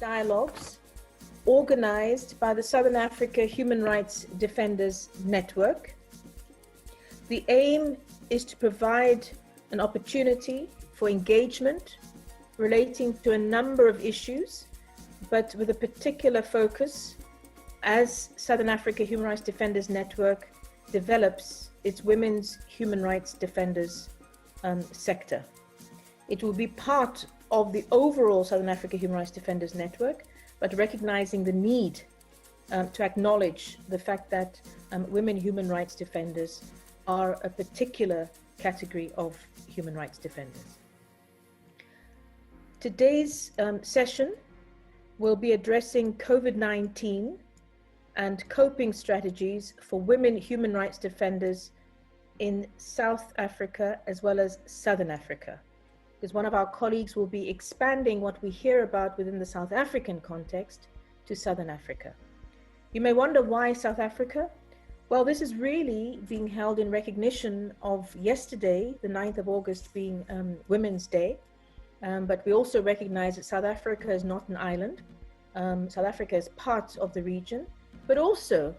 dialogues organized by the Southern Africa Human Rights Defenders Network. The aim is to provide an opportunity for engagement relating to a number of issues, but with a particular focus as Southern Africa Human Rights Defenders Network develops its women's human rights defenders sector. It will be part of the overall Southern Africa Human Rights Defenders Network, but recognizing the need to acknowledge the fact that women human rights defenders are a particular category of human rights defenders. Today's session will be addressing COVID-19 and coping strategies for women human rights defenders in South Africa as well as Southern Africa, because one of our colleagues will be expanding what we hear about within the South African context to Southern Africa. You may wonder why South Africa? Well, this is really being held in recognition of yesterday, the 9th of August being Women's Day, but we also recognize that South Africa is not an island. South Africa is part of the region, but also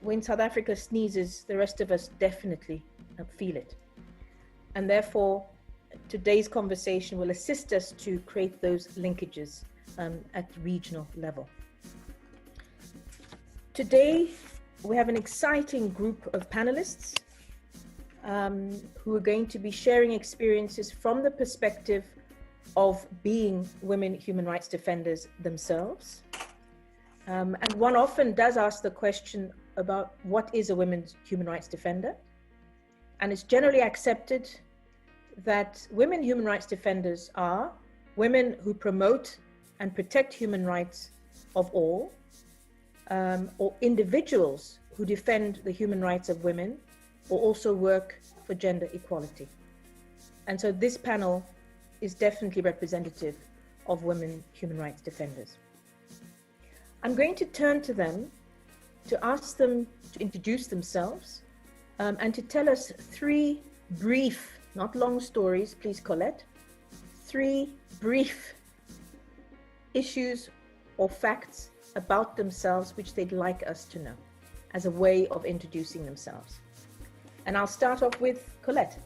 when South Africa sneezes, the rest of us definitely feel it. And therefore, today's conversation will assist us to create those linkages at regional level. Today, we have an exciting group of panelists who are going to be sharing experiences from the perspective of being women human rights defenders themselves. And one often does ask the question about what is a women's human rights defender? And it's generally accepted that women human rights defenders are women who promote and protect human rights of all, or individuals who defend the human rights of women, or also work for gender equality. And so this panel is definitely representative of women human rights defenders. I'm going to turn to them to ask them to introduce themselves and to tell us three brief, not long stories, please Colette, three brief issues or facts about themselves which they'd like us to know as a way of introducing themselves. And I'll start off with Colette.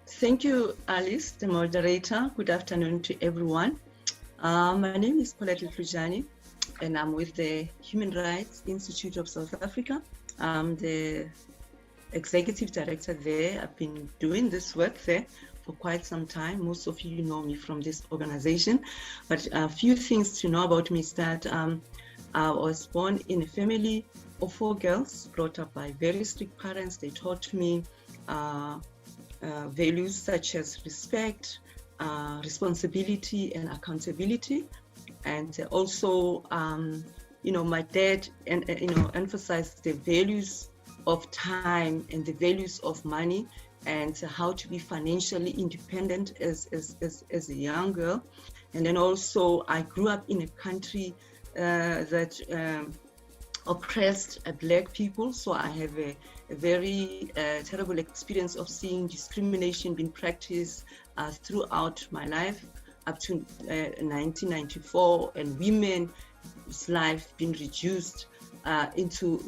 Thank you, Alice, the moderator. Good afternoon to everyone. My name is Colette Lujani, and I'm with the Human Rights Institute of South Africa. I'm the executive director there. I've been doing this work there for quite some time. Most of you know me from this organization, but a few things to know about me is that I was born in a family of 4 girls, brought up by very strict parents. They taught me values such as respect, responsibility, and accountability. And also, my dad emphasized the values of time and the values of money, and how to be financially independent as a young girl. And then also, I grew up in a country that oppressed Black people, so I have a very terrible experience of seeing discrimination being practiced throughout my life up to 1994, and women's life being reduced into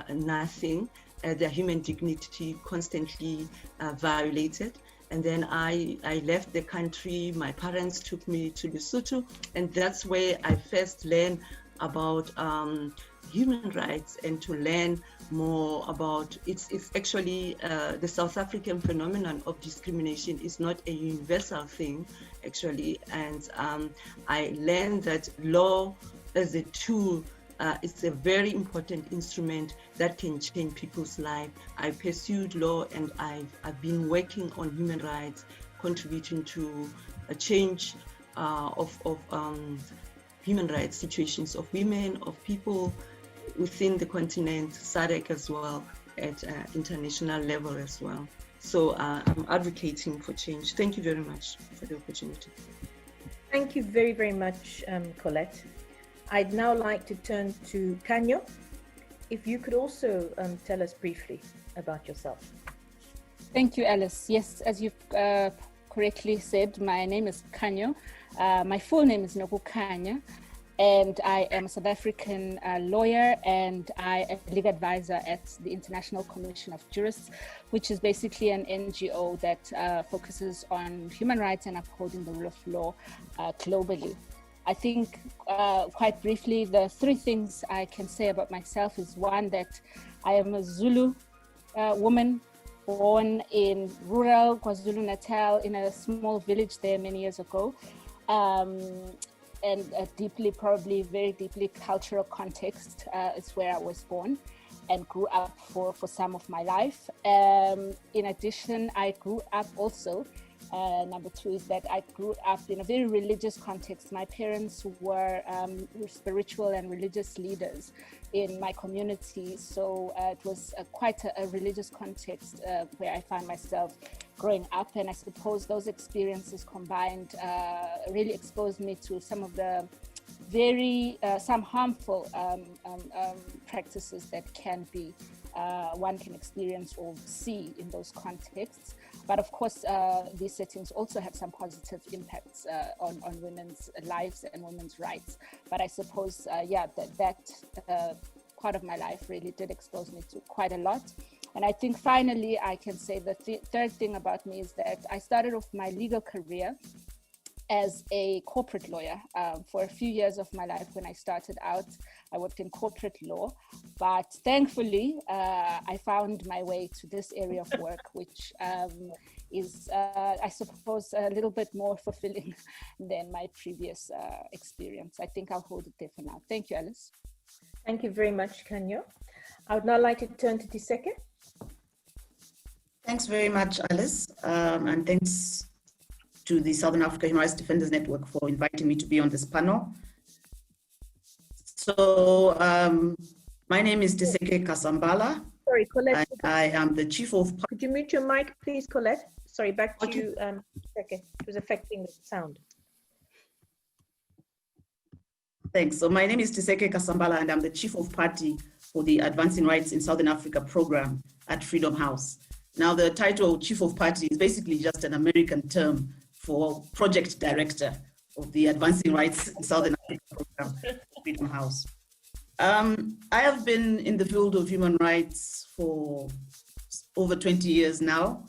nothing, their human dignity constantly violated. And then I left the country. My parents took me to Lesotho, and that's where I first learned about human rights and to learn more about it's actually the South African phenomenon of discrimination is not a universal thing actually, and I learned that law as a tool it's a very important instrument that can change people's life. I pursued law, and I've been working on human rights, contributing to a change of human rights situations of women, of people within the continent, SADC as well, at international level as well. So I'm advocating for change. Thank you very much for the opportunity. Thank you very, very much, Colette. I'd now like to turn to Kanyo. If you could also tell us briefly about yourself. Thank you, Alice. Yes, as you've correctly said, my name is Khanyo. My full name is Noku Khanya, and I am a South African lawyer, and I am a legal advisor at the International Commission of Jurists, which is basically an NGO that focuses on human rights and upholding the rule of law globally. I think quite briefly, the three things I can say about myself is one, that I am a Zulu woman born in rural KwaZulu-Natal in a small village there many years ago. And a deeply, probably very deeply cultural context is where I was born and grew up for some of my life. In addition, I grew up also, number two is that I grew up in a very religious context. My parents were spiritual and religious leaders in my community. So it was quite a religious context where I found myself growing up. And I suppose those experiences combined really exposed me to some of the very, some harmful practices that can be, one can experience or see in those contexts. But of course, these settings also have some positive impacts on women's lives and women's rights. But I suppose, yeah, that part of my life really did expose me to quite a lot. And I think finally, I can say the third thing about me is that I started off my legal career as a corporate lawyer. For a few years of my life when I started out, I worked in corporate law, but thankfully, I found my way to this area of work, which is, I suppose, a little bit more fulfilling than my previous experience. I think I'll hold it there for now. Thank you, Alice. Thank you very much, Khanyo. I would now like to turn to Tiseke. Thanks very much, Alice, and thanks to the Southern Africa Human Rights Defenders Network for inviting me to be on this panel. So my name is Tiseke Kasambala. Sorry, Colette. And I am the chief of... Could you mute your mic, please, Colette? Sorry, back to you, Tiseke. It was affecting the sound. Thanks. So my name is Tiseke Kasambala, and I'm the chief of party for the Advancing Rights in Southern Africa program at Freedom House. Now, the title chief of party is basically just an American term for project director of the Advancing Rights in Southern Africa program at Freedom House. I have been in the field of human rights for over 20 years now.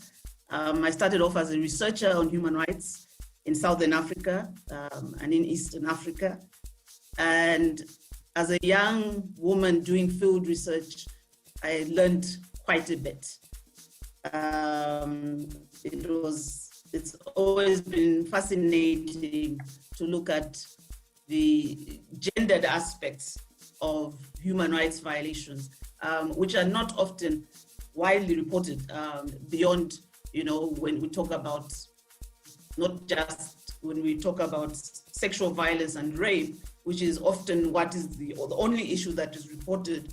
I started off as a researcher on human rights in Southern Africa and in Eastern Africa. And as a young woman doing field research, I learned quite a bit. It's always been fascinating to look at the gendered aspects of human rights violations, which are not often widely reported beyond, you know, when we talk about, not just when we talk about sexual violence and rape, which is often what is the only issue that is reported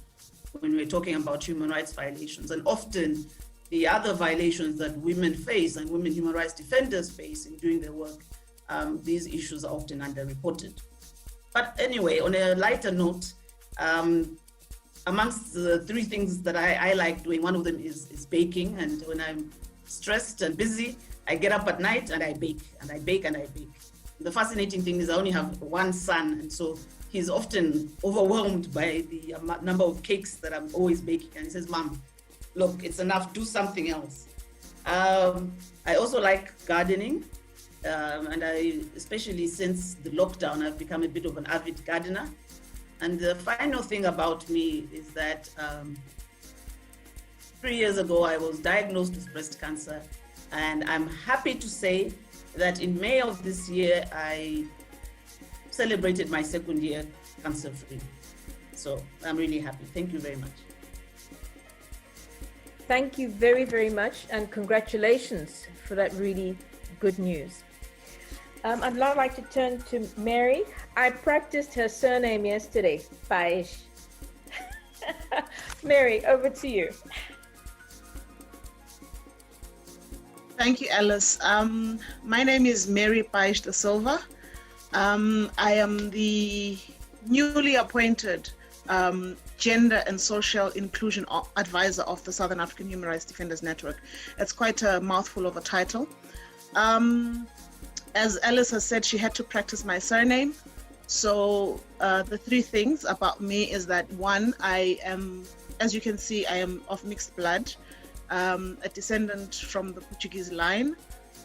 when we're talking about human rights violations. And often the other violations that women face and women human rights defenders face in doing their work, these issues are often underreported. But anyway, on a lighter note, amongst the three things that I like doing, one of them is baking. And when I'm stressed and busy, I get up at night and I bake and I bake and I bake. The fascinating thing is I only have one son, and so he's often overwhelmed by the number of cakes that I'm always baking. And he says, "Mom, look, it's enough, do something else." I also like gardening. And especially since the lockdown, I've become a bit of an avid gardener. And the final thing about me is that 3 years ago, I was diagnosed with breast cancer. And I'm happy to say that in May of this year, I celebrated my second year cancer-free. So I'm really happy. Thank you very much. Thank you very, very much. And congratulations for that really good news. I'd now like to turn to Mary. I practiced her surname yesterday, Paish. Mary, over to you. Thank you, Alice. My name is Mary Paish da Silva. I am the newly appointed Gender and Social Inclusion Advisor of the Southern African Human Rights Defenders Network. It's quite a mouthful of a title. As Alice has said, she had to practice my surname. So the three things about me is that one, I am, as you can see, I am of mixed blood, a descendant from the Portuguese line.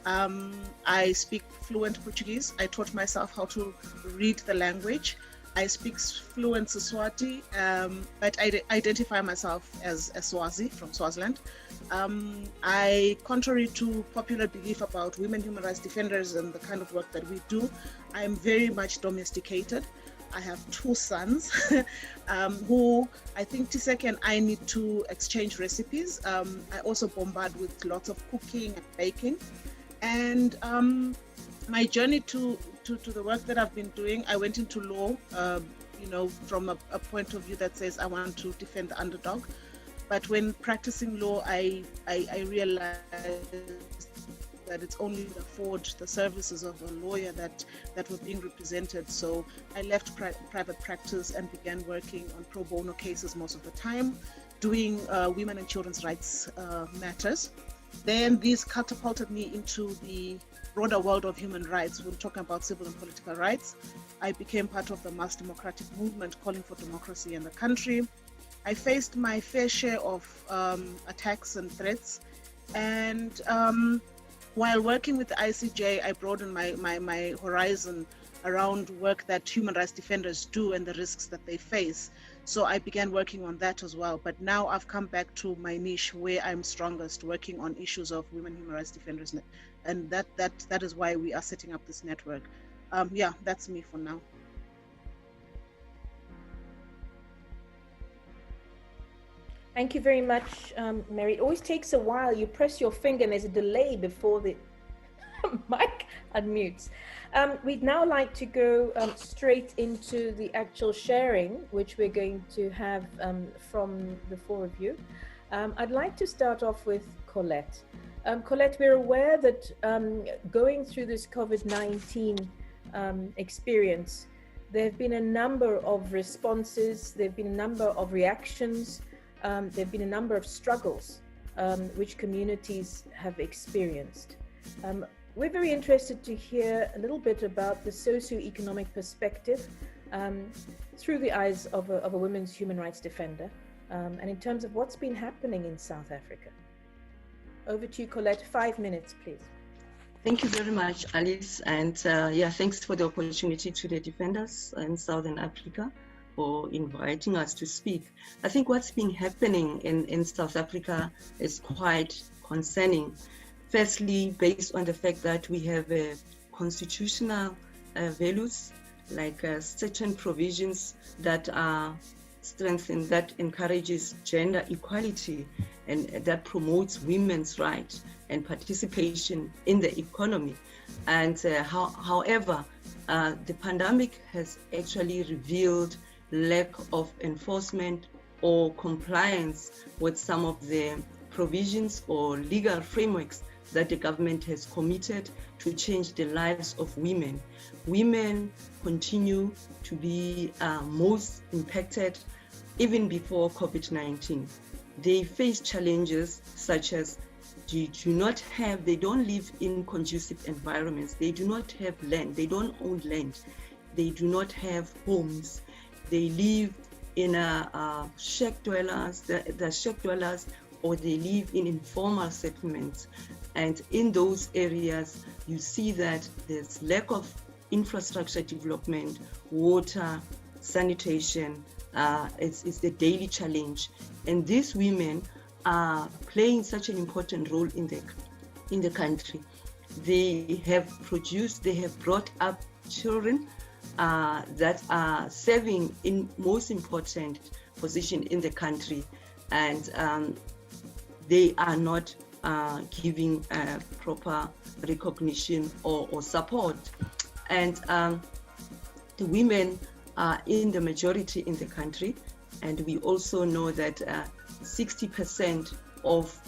I speak fluent Portuguese. I taught myself how to read the language. I speak fluent Siswati, but I identify myself as a Swazi from Swaziland. Contrary to popular belief about women human rights defenders and the kind of work that we do, I am very much domesticated. I have two sons who I think Tisek and I need to exchange recipes. I also bombard with lots of cooking and baking. And my journey to the work that I've been doing, I went into law, from a point of view that says I want to defend the underdog. But when practicing law, I realized that it's only afford the services of a lawyer that were being represented. So I left private practice and began working on pro bono cases most of the time, doing women and children's rights matters. Then these catapulted me into the broader world of human rights. When talking about civil and political rights, I became part of the mass democratic movement calling for democracy in the country. I faced my fair share of attacks and threats. And while working with the ICJ, I broadened my horizon around work that human rights defenders do and the risks that they face. So I began working on that as well. But now I've come back to my niche where I'm strongest, working on issues of women human rights defenders. And that is why we are setting up this network. Yeah, that's me for now. Thank you very much, Mary. It always takes a while. You press your finger and there's a delay before the mic unmutes. We'd now like to go straight into the actual sharing, which we're going to have from the four of you. I'd like to start off with Colette. Colette, we're aware that going through this COVID-19 experience, there have been a number of responses, there have been a number of reactions, there have been a number of struggles which communities have experienced. We're very interested to hear a little bit about the socio-economic perspective through the eyes of a women's human rights defender, and in terms of what's been happening in South Africa. Over to you, Colette. 5 minutes, please. Thank you very much, Alice. And thanks for the opportunity to the defenders in Southern Africa for inviting us to speak. I think what's been happening in South Africa is quite concerning. Firstly, based on the fact that we have constitutional values, like certain provisions that are strengthened, that encourages gender equality and that promotes women's rights and participation in the economy. And however, the pandemic has actually revealed lack of enforcement or compliance with some of the provisions or legal frameworks that the government has committed to change the lives of women. Women continue to be most impacted even before COVID-19. They face challenges such as they don't live in conducive environments. They do not have land. They don't own land. They do not have homes. They live in shack dwellers, the shack dwellers, or they live in informal settlements. And in those areas, you see that there's lack of infrastructure development, water, sanitation. It's the daily challenge. And these women are playing such an important role in the country. They have brought up children that are serving in most important position in the country, and they are not giving proper recognition or support. And the women are in the majority in the country, and we also know that 60% of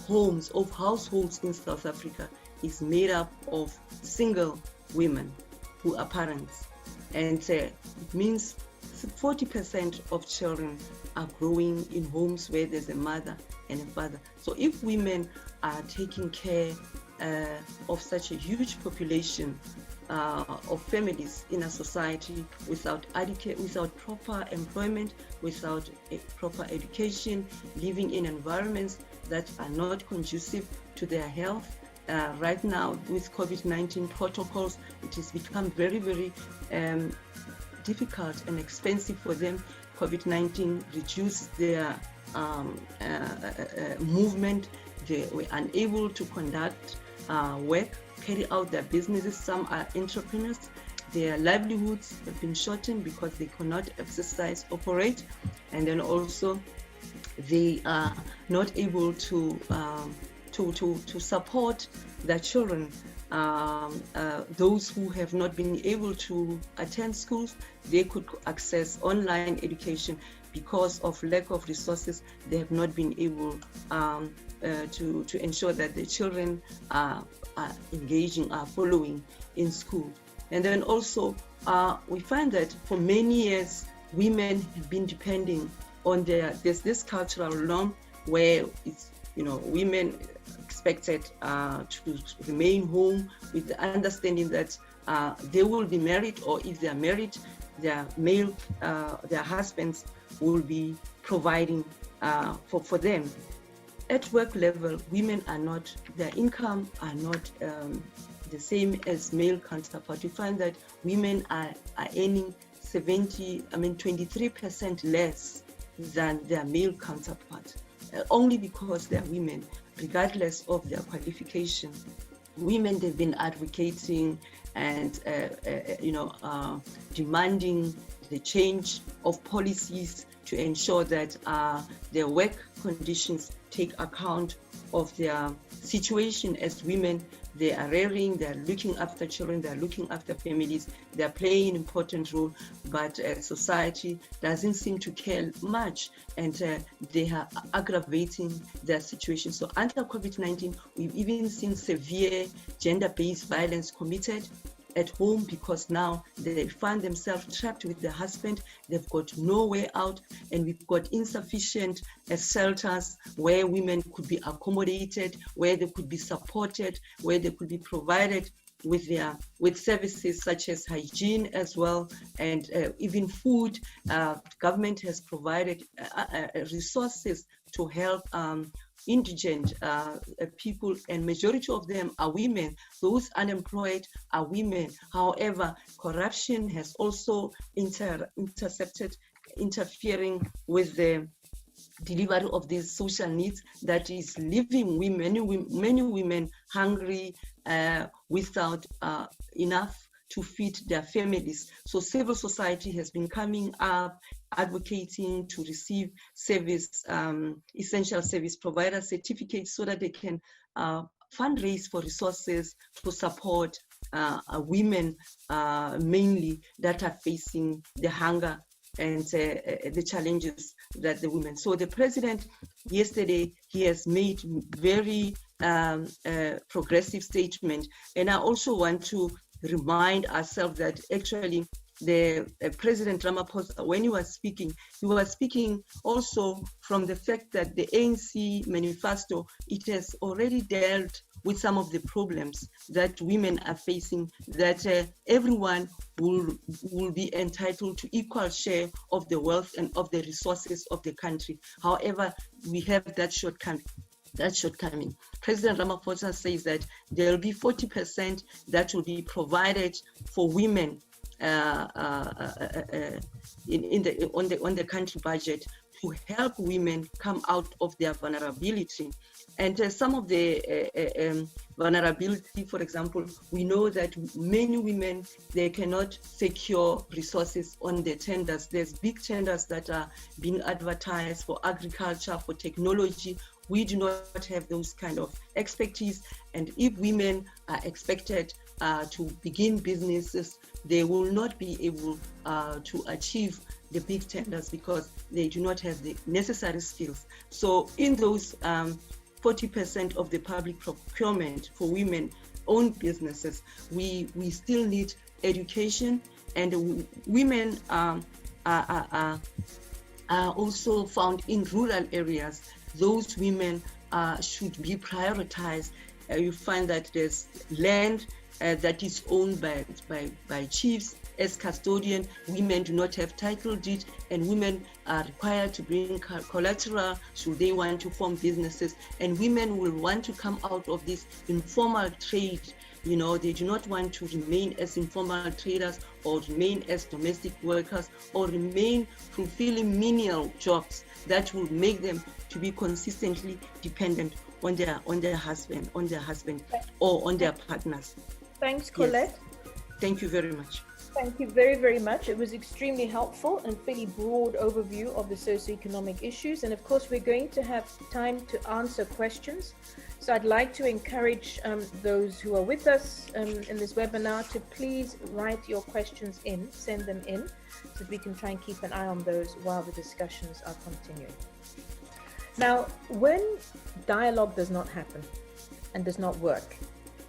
households in South Africa is made up of single women who are parents, and it means 40% of children are growing in homes where there's a mother and a father. So if women are taking care of such a huge population of families in a society without proper employment, without a proper education, living in environments that are not conducive to their health. Right now, with COVID-19 protocols, it has become very, very difficult and expensive for them. COVID-19 reduced their movement. They were unable to conduct work, carry out their businesses. Some are entrepreneurs. Their livelihoods have been shortened because they cannot exercise, operate, and then also they are not able to support their children. Those who have not been able to attend schools, they could access online education. Because of lack of resources, they have not been able to ensure that the children are engaging, are following in school. And then also, we find that for many years, women have been depending on there's this cultural norm where it's, women expected to remain home with the understanding that they will be married, or if they are married, their husbands will be providing for them. At work level, women are not, their income are not the same as male counterparts. We find that women are earning 23% less than their male counterparts, only because they are women, regardless of their qualification. Women, they've been advocating and demanding the change of policies to ensure that their work conditions take account of their situation as women. They are rearing, they are looking after children, they are looking after families, they are playing an important role, but society doesn't seem to care much, and they are aggravating their situation. So under COVID-19, we've even seen severe gender-based violence committed at home, because now they find themselves trapped with their husband. They've got no way out, and we've got insufficient shelters where women could be accommodated, where they could be supported, where they could be provided with services such as hygiene as well, and even food. Government has provided resources to help indigent people, and majority of them are women. Those unemployed are women. However, corruption has also interfering with the delivery of these social needs, that is leaving many women hungry, without enough to feed their families. So civil society has been coming up, advocating to receive service, essential service provider certificates, so that they can fundraise for resources to support women, mainly, that are facing the hunger and the challenges that the women. So the president yesterday, he has made very progressive statement, and I also want to remind ourselves that actually the President Ramaphosa, when he was speaking also from the fact that the ANC manifesto, it has already dealt with some of the problems that women are facing, that everyone will be entitled to equal share of the wealth and of the resources of the country. However, we have that shortcoming. President Ramaphosa says that there will be 40% that will be provided for women on the country budget to help women come out of their vulnerability. And some of the vulnerability, for example, we know that many women, they cannot secure resources on the tenders. There's big tenders that are being advertised for agriculture, for technology. We do not have those kind of expertise. And if women are expected to begin businesses, they will not be able to achieve the big tenders because they do not have the necessary skills. So in those 40% of the public procurement for women-owned businesses, we still need education, and women are also found in rural areas. Those women should be prioritized You find that there's land that is owned by chiefs. As custodian, women do not have title deed, and women are required to bring collateral should they want to form businesses. And women will want to come out of this informal trade. You know, they do not want to remain as informal traders or remain as domestic workers or remain fulfilling menial jobs that will make them to be consistently dependent on their husband or on their partners. Thanks, Colette. Yes. Thank you very much. Thank you very, very much. It was extremely helpful and fairly broad overview of the socioeconomic issues. And of course, we're going to have time to answer questions. So I'd like to encourage those who are with us in this webinar to please write your questions in, send them in, so that we can try and keep an eye on those while the discussions are continuing. Now, when dialogue does not happen and does not work,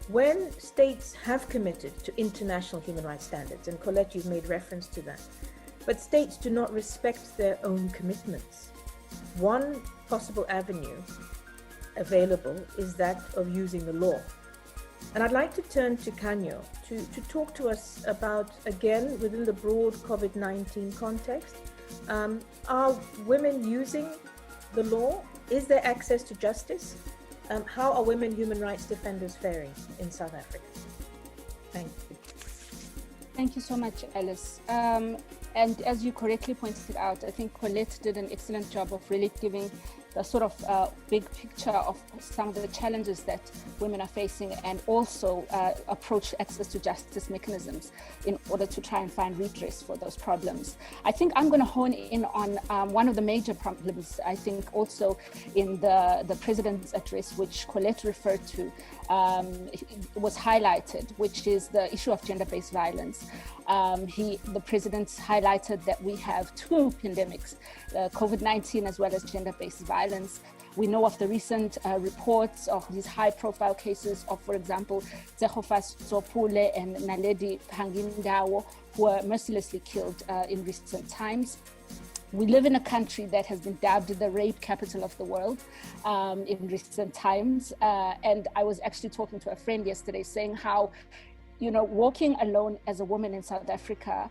when states have committed to international human rights standards, and Colette, you've made reference to that, but states do not respect their own commitments, one possible avenue available is that of using the law. And I'd like to turn to Kanyo to talk to us about, again, within the broad COVID-19 context, are women using the law? Is there access to justice? How are women human rights defenders faring in South Africa? Thank you. Thank you so much, Alice. And as you correctly pointed out, I think Colette did an excellent job of really giving the sort of big picture of some of the challenges that women are facing, and also approach access to justice mechanisms in order to try and find redress for those problems. I think I'm going to hone in on one of the major problems, I think also in the President's address, which Colette referred to, was highlighted, which is the issue of gender-based violence. The President highlighted that we have two pandemics, COVID-19 as well as gender-based violence. We know of the recent reports of these high-profile cases of, for example, Tsehofas Sopule and Naledi Pangindawo, who were mercilessly killed in recent times. We live in a country that has been dubbed the rape capital of the world in recent times. And I was actually talking to a friend yesterday saying how, you know, walking alone as a woman in South Africa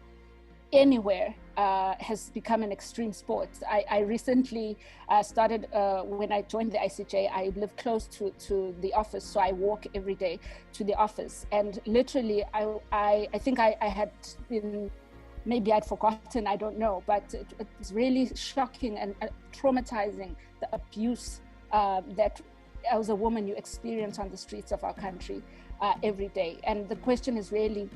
anywhere has become an extreme sport. I recently started, when I joined the ICJ, I live close to the office, so I walk every day to the office. And literally, I think I had been, maybe I'd forgotten, I don't know, but it was really shocking and traumatizing, the abuse that as a woman you experience on the streets of our country every day. And the question is really,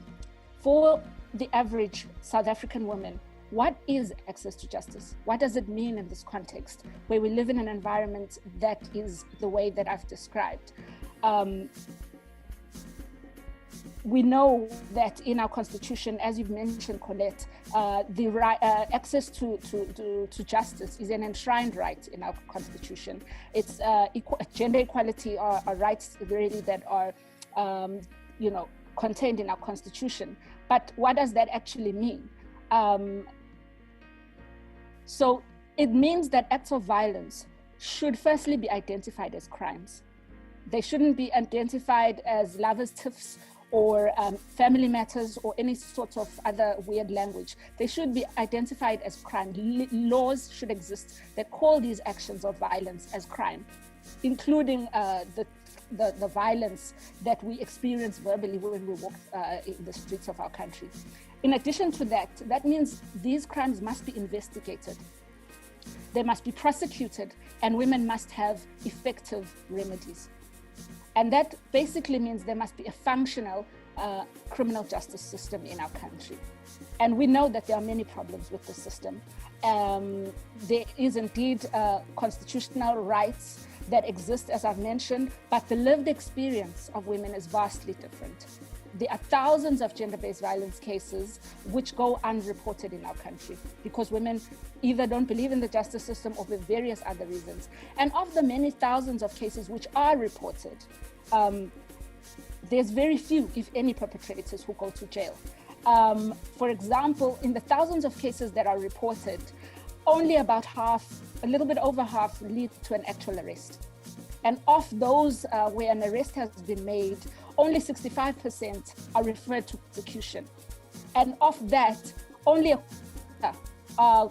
for the average South African woman, what is access to justice? What does it mean in this context where we live in an environment that is the way that I've described? We know that in our constitution, as you've mentioned, Colette, the right, access to justice is an enshrined right in our constitution. It's gender equality are rights really that are, contained in our constitution. But what does that actually mean? So it means that acts of violence should firstly be identified as crimes. They shouldn't be identified as lovers' tiffs or family matters or any sort of other weird language. They should be identified as crime. Laws should exist that call these actions of violence as crime, including the violence that we experience verbally when we walk in the streets of our country. In addition to that, that means these crimes must be investigated. They must be prosecuted, and women must have effective remedies. And that basically means there must be a functional criminal justice system in our country. And we know that there are many problems with the system. There is indeed constitutional rights that exist, as I've mentioned, but the lived experience of women is vastly different. There are thousands of gender-based violence cases which go unreported in our country because women either don't believe in the justice system or for various other reasons. And of the many thousands of cases which are reported, there's very few, if any, perpetrators who go to jail. For example, in the thousands of cases that are reported, only about half, a little bit over half, lead to an actual arrest. And of those where an arrest has been made, only 65% are referred to prosecution. And of that, only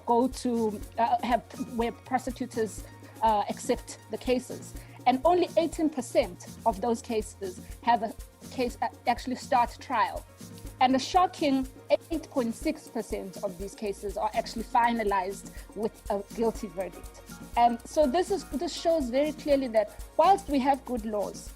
go to where prosecutors accept the cases. And only 18% of those cases have a case actually start trial. And a shocking 8.6% of these cases are actually finalized with a guilty verdict. And so this shows very clearly that whilst we have good laws,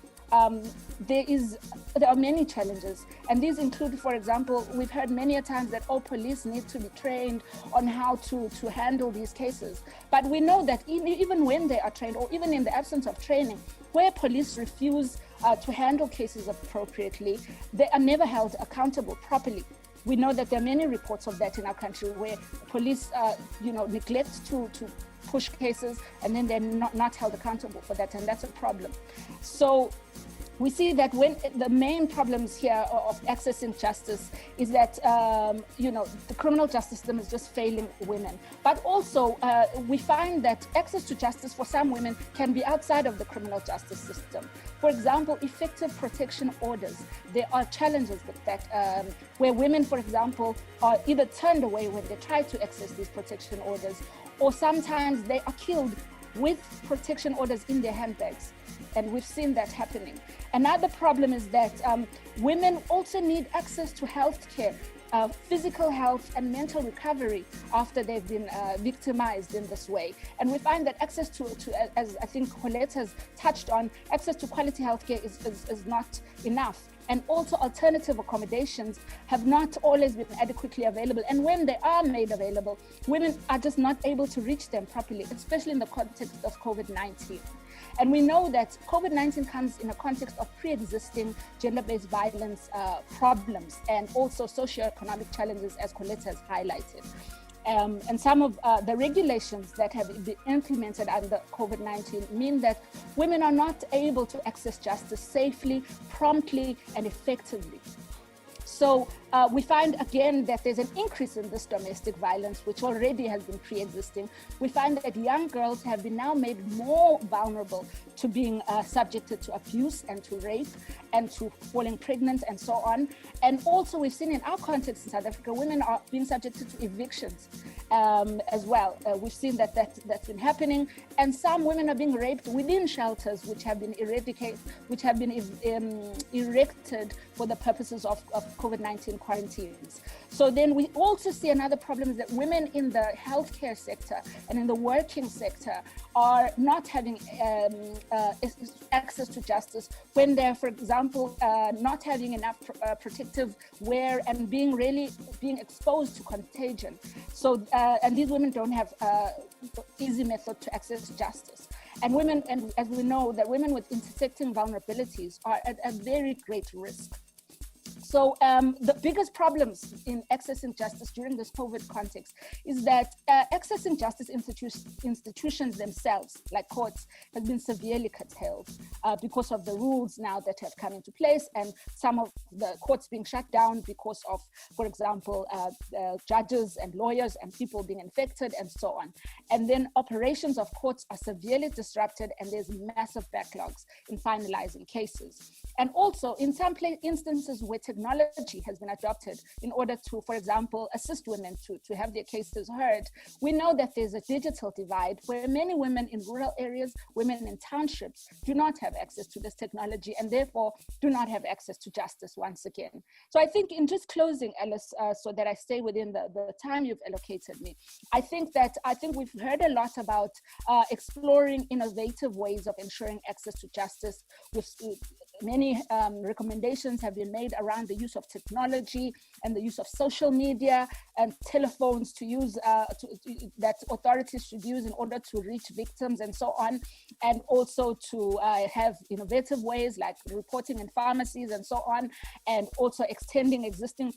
there are many challenges, and these include, for example, we've heard many a times that all police need to be trained on how to handle these cases. But we know that even when they are trained, or even in the absence of training, where police refuse to handle cases appropriately, they are never held accountable properly. We know that there are many reports of that in our country where police, neglect to push cases, and then they're not held accountable for that, and that's a problem. So we see that when the main problems here of accessing justice is that, the criminal justice system is just failing women. But also, we find that access to justice for some women can be outside of the criminal justice system. For example, effective protection orders. There are challenges with that, where women, for example, are either turned away when they try to access these protection orders, or sometimes they are killed with protection orders in their handbags. And we've seen that happening. Another problem is that women also need access to health care, physical health and mental recovery after they've been victimized in this way. And we find that access to as I think Colette has touched on, access to quality healthcare is not enough. And also alternative accommodations have not always been adequately available. And when they are made available, women are just not able to reach them properly, especially in the context of COVID-19. And we know that COVID-19 comes in a context of pre-existing gender-based violence problems and also socioeconomic challenges, as Colette has highlighted. And some of the regulations that have been implemented under COVID-19 mean that women are not able to access justice safely, promptly, and effectively. So we find again that there's an increase in this domestic violence, which already has been pre-existing. We find that young girls have been now made more vulnerable to being subjected to abuse and to rape and to falling pregnant and so on. And also we've seen in our context in South Africa, women are being subjected to evictions as well. We've seen that's been happening. And some women are being raped within shelters which have been erected for the purposes of COVID-19 quarantines. So then we also see another problem is that women in the healthcare sector and in the working sector are not having access to justice when they're, for example, not having enough protective wear and being exposed to contagion. So, and these women don't have easy method to access justice. And women, and as we know, that women with intersecting vulnerabilities are at a very great risk. So the biggest problems in accessing justice during this COVID context is that accessing justice institutions themselves, like courts, has been severely curtailed because of the rules now that have come into place, and some of the courts being shut down because of, for example, judges and lawyers and people being infected and so on. And then operations of courts are severely disrupted, and there's massive backlogs in finalizing cases. And also in some instances where technology has been adopted in order to, for example, assist women to have their cases heard, we know that there's a digital divide where many women in rural areas, women in townships do not have access to this technology and therefore do not have access to justice once again. So I think in just closing, Alice, so that I stay within the time you've allocated me, I think we've heard a lot about exploring innovative ways of ensuring access to justice. Many recommendations have been made around the use of technology and the use of social media and telephones to use that authorities should use in order to reach victims and so on, and also to have innovative ways like reporting in pharmacies and so on, and also extending existing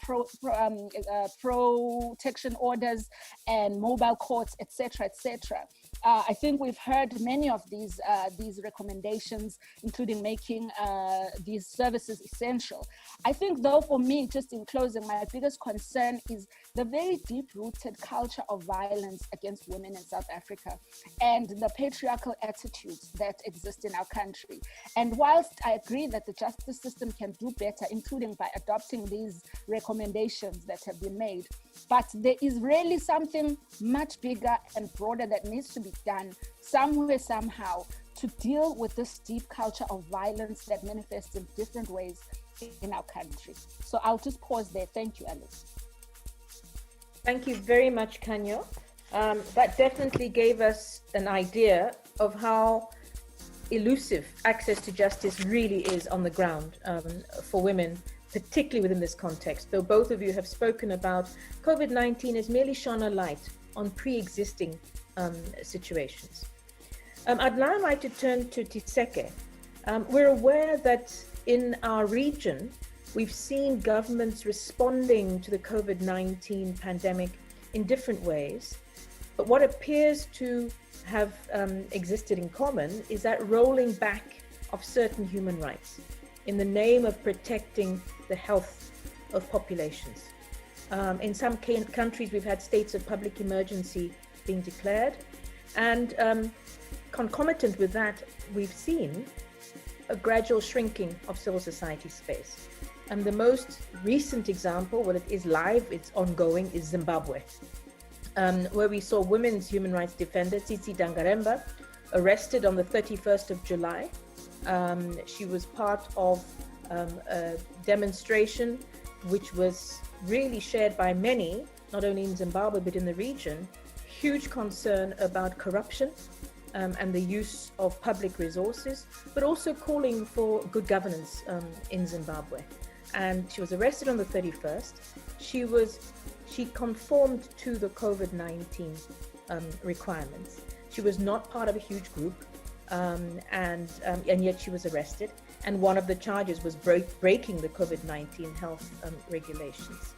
protection orders and mobile courts, etc., etc. I think we've heard many of these recommendations, including making these services essential. I think, though, for me, just in closing, my biggest concern is the very deep-rooted culture of violence against women in South Africa and the patriarchal attitudes that exist in our country. And whilst I agree that the justice system can do better, including by adopting these recommendations that have been made, but there is really something much bigger and broader that needs to be done somewhere, somehow, to deal with this deep culture of violence that manifests in different ways in our country. So I'll just pause there. Thank you, Alice. Thank you very much, Kanyo. That definitely gave us an idea of how elusive access to justice really is on the ground for women, particularly within this context. Though both of you have spoken about COVID-19 has merely shone a light on pre-existing situations. I'd now like to turn to Tiseke. We're aware that in our region, we've seen governments responding to the COVID-19 pandemic in different ways. But what appears to have existed in common is that rolling back of certain human rights in the name of protecting the health of populations. In some countries, we've had states of public emergency being declared. And concomitant with that, we've seen a gradual shrinking of civil society space. And the most recent example, well, it is live, it's ongoing, is Zimbabwe, where we saw women's human rights defender, Tsitsi Dangaremba, arrested on the 31st of July. She was part of a demonstration which was really shared by many, not only in Zimbabwe, but in the region, huge concern about corruption and the use of public resources, but also calling for good governance in Zimbabwe. And she was arrested on the 31st. She conformed to the COVID-19 requirements. She was not part of a huge group, and yet she was arrested. And one of the charges was breaking the COVID-19 health regulations.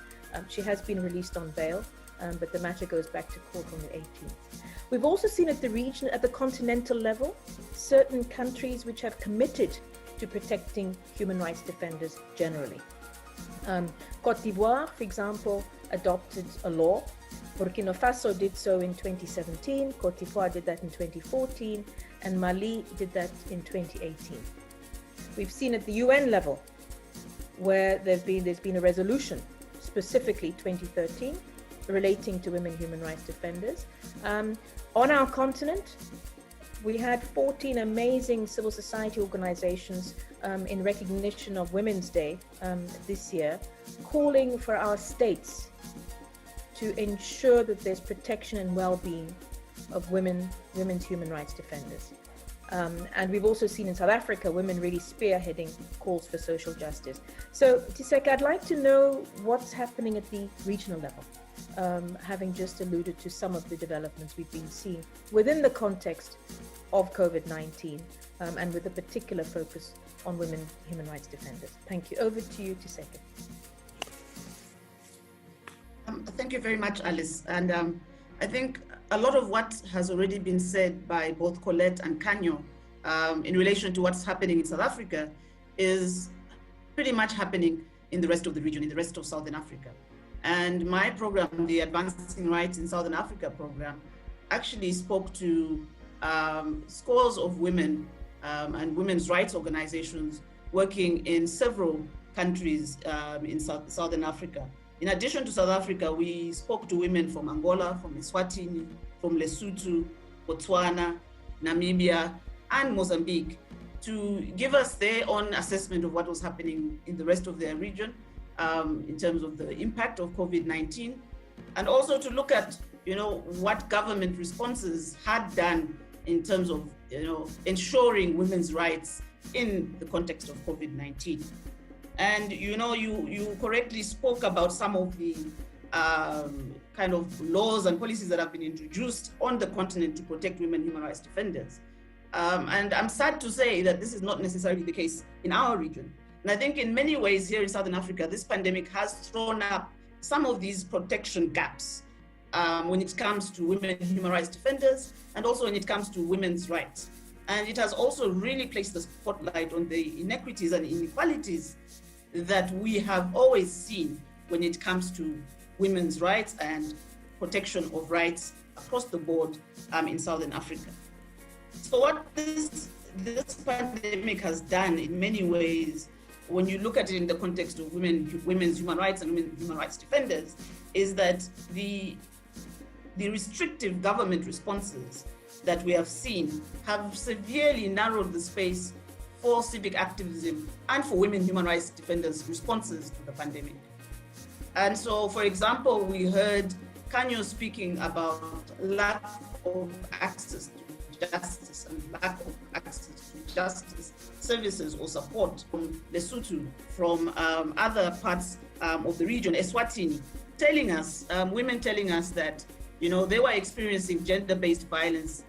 She has been released on bail, but the matter goes back to court on the 18th. We've also seen at the continental level, certain countries which have committed to protecting human rights defenders generally. Côte d'Ivoire, for example, adopted a law. Burkina Faso did so in 2017, Côte d'Ivoire did that in 2014, and Mali did that in 2018. We've seen at the UN level, where there's been a resolution, specifically 2013, relating to women human rights defenders. On our continent, we had 14 amazing civil society organizations in recognition of Women's Day this year, calling for our states to ensure that there's protection and well-being of women's human rights defenders. And we've also seen in South Africa, women really spearheading calls for social justice. So, Tiseke, I'd like to know what's happening at the regional level, having just alluded to some of the developments we've been seeing within the context of COVID-19 and with a particular focus on women human rights defenders. Thank you. Over to you, Tiseke. Thank you very much, Alice. And I think a lot of what has already been said by both Colette and Kanyo in relation to what's happening in South Africa is pretty much happening in the rest of the region, in the rest of Southern Africa. And my program, the Advancing Rights in Southern Africa program, actually spoke to scores of women and women's rights organizations working in several countries in Southern Africa. In addition to South Africa, we spoke to women from Angola, from Eswatini, from Lesotho, Botswana, Namibia, and Mozambique to give us their own assessment of what was happening in the rest of their region in terms of the impact of COVID-19, and also to look at, what government responses had done in terms of, ensuring women's rights in the context of COVID-19. And you correctly spoke about some of the kind of laws and policies that have been introduced on the continent to protect women human rights defenders. And I'm sad to say that this is not necessarily the case in our region. And I think in many ways here in Southern Africa, this pandemic has thrown up some of these protection gaps when it comes to women human rights defenders, and also when it comes to women's rights. And it has also really placed the spotlight on the inequities and inequalities that we have always seen when it comes to women's rights and protection of rights across the board in Southern Africa. So what this pandemic has done in many ways, when you look at it in the context of women's human rights and women human rights defenders, is that the restrictive government responses that we have seen have severely narrowed the space for civic activism and for women human rights defenders' responses to the pandemic. And so, for example, we heard Kanyo speaking about lack of access to justice and lack of access to justice services or support from Lesotho, from other parts of the region, Eswatini, telling us, women telling us that, you know, they were experiencing gender-based violence.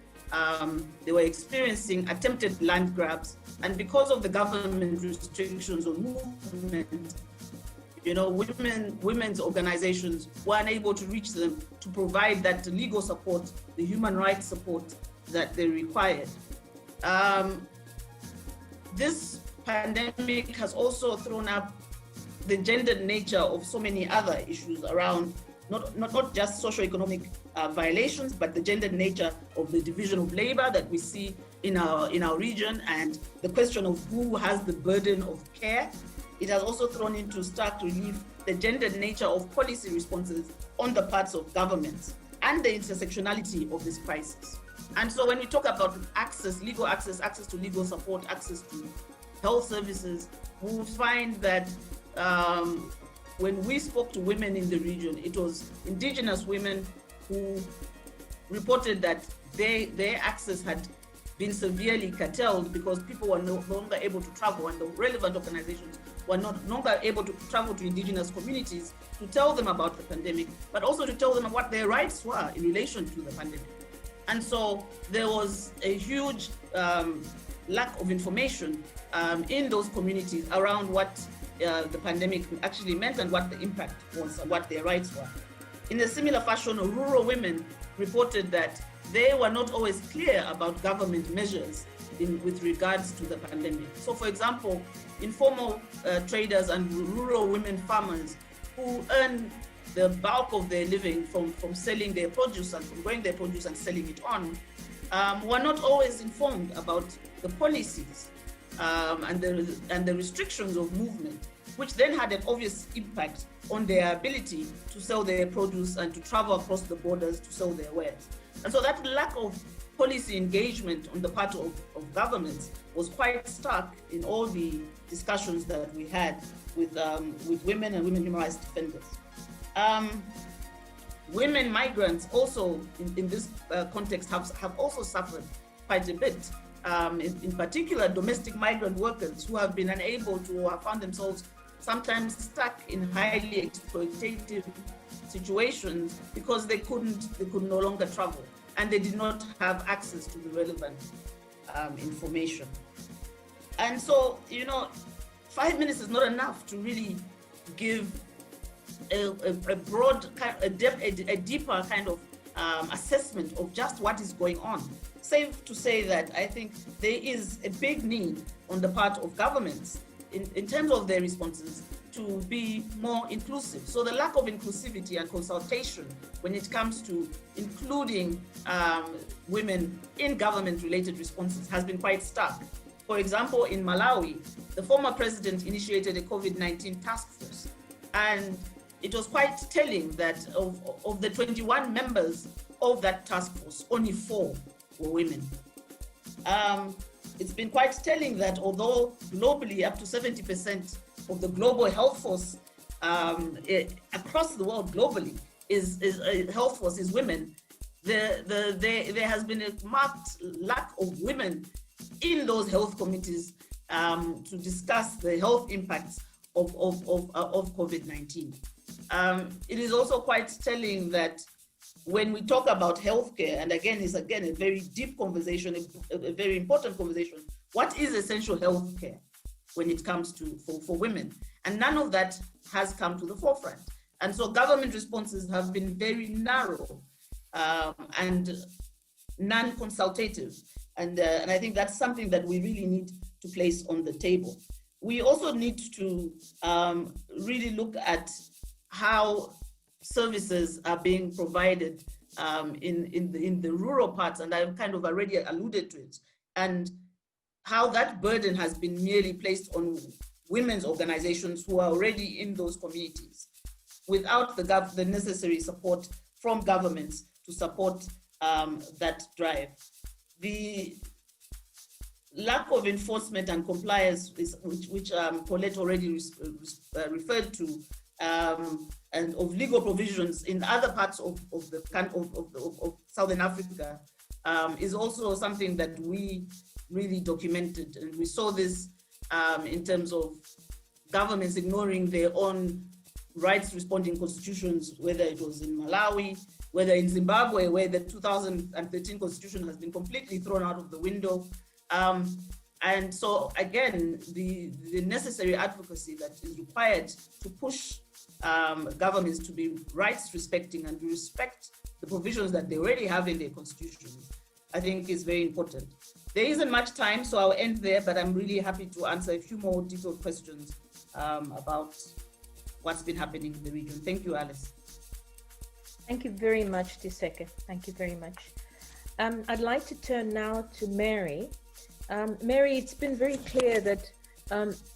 They were experiencing attempted land grabs, and because of the government restrictions on movement, you know, women's organizations were unable to reach them to provide that legal support, the human rights support that they required. This pandemic has also thrown up the gendered nature of so many other issues around not just socioeconomic violations, but the gendered nature of the division of labor that we see in our region, and the question of who has the burden of care. It has also thrown into stark relief the gendered nature of policy responses on the parts of governments and the intersectionality of this crisis. And so when we talk about access, legal access, access to legal support, access to health services, we will find that when we spoke to women in the region, it was indigenous women who reported that their access had been severely curtailed because people were no longer able to travel, and the relevant organizations were no longer able to travel to indigenous communities to tell them about the pandemic, but also to tell them what their rights were in relation to the pandemic. And so there was a huge lack of information in those communities around what the pandemic actually meant and what the impact was and what their rights were. In a similar fashion, rural women reported that they were not always clear about government measures with regards to the pandemic. So for example, informal traders and rural women farmers who earn the bulk of their living from selling their produce and from growing their produce and selling it on, were not always informed about the policies and the restrictions of movement, which then had an obvious impact on their ability to sell their produce and to travel across the borders to sell their wares. And so that lack of policy engagement on the part of governments was quite stark in all the discussions that we had with women and women human rights defenders. Women migrants also in this context have also suffered quite a bit. In particular, domestic migrant workers who have been unable to or have found themselves sometimes stuck in highly exploitative situations because they could no longer travel and they did not have access to the relevant information. And so, you know, 5 minutes is not enough to really give a broad, a deeper kind of assessment of just what is going on. Safe to say that I think there is a big need on the part of governments in terms of their responses to be more inclusive. So the lack of inclusivity and consultation when it comes to including women in government-related responses has been quite stark. For example, in Malawi, the former president initiated a COVID-19 task force, and it was quite telling that of the 21 members of that task force, only 4 were women. It's been quite telling that although globally up to 70% of the global health force across the world globally is health force is women, there has been a marked lack of women in those health committees to discuss the health impacts of COVID-19. It is also quite telling that when we talk about healthcare, and again, it's a very deep conversation, a very important conversation. What is essential healthcare when it comes to for women? And none of that has come to the forefront. And so government responses have been very narrow and non-consultative. And I think that's something that we really need to place on the table. We also need to really look at how services are being provided in the rural parts, and I've kind of already alluded to it, and how that burden has been merely placed on women's organizations who are already in those communities, without the necessary support from governments to support that drive. The lack of enforcement and compliance, which Paulette already referred to, and of legal provisions in other parts of Southern Africa, is also something that we really documented. And we saw this in terms of governments ignoring their own rights responding constitutions, whether it was in Malawi, whether in Zimbabwe, where the 2013 constitution has been completely thrown out of the window. And so again, the necessary advocacy that is required to push governments to be rights respecting and to respect the provisions that they already have in their constitutions, I think is very important. There isn't much time, so I'll end there, but I'm really happy to answer a few more detailed questions about what's been happening in the region. Thank you, Alice. Thank you very much, Tiseke. Thank you very much. I'd like to turn now to Mary. Mary, it's been very clear that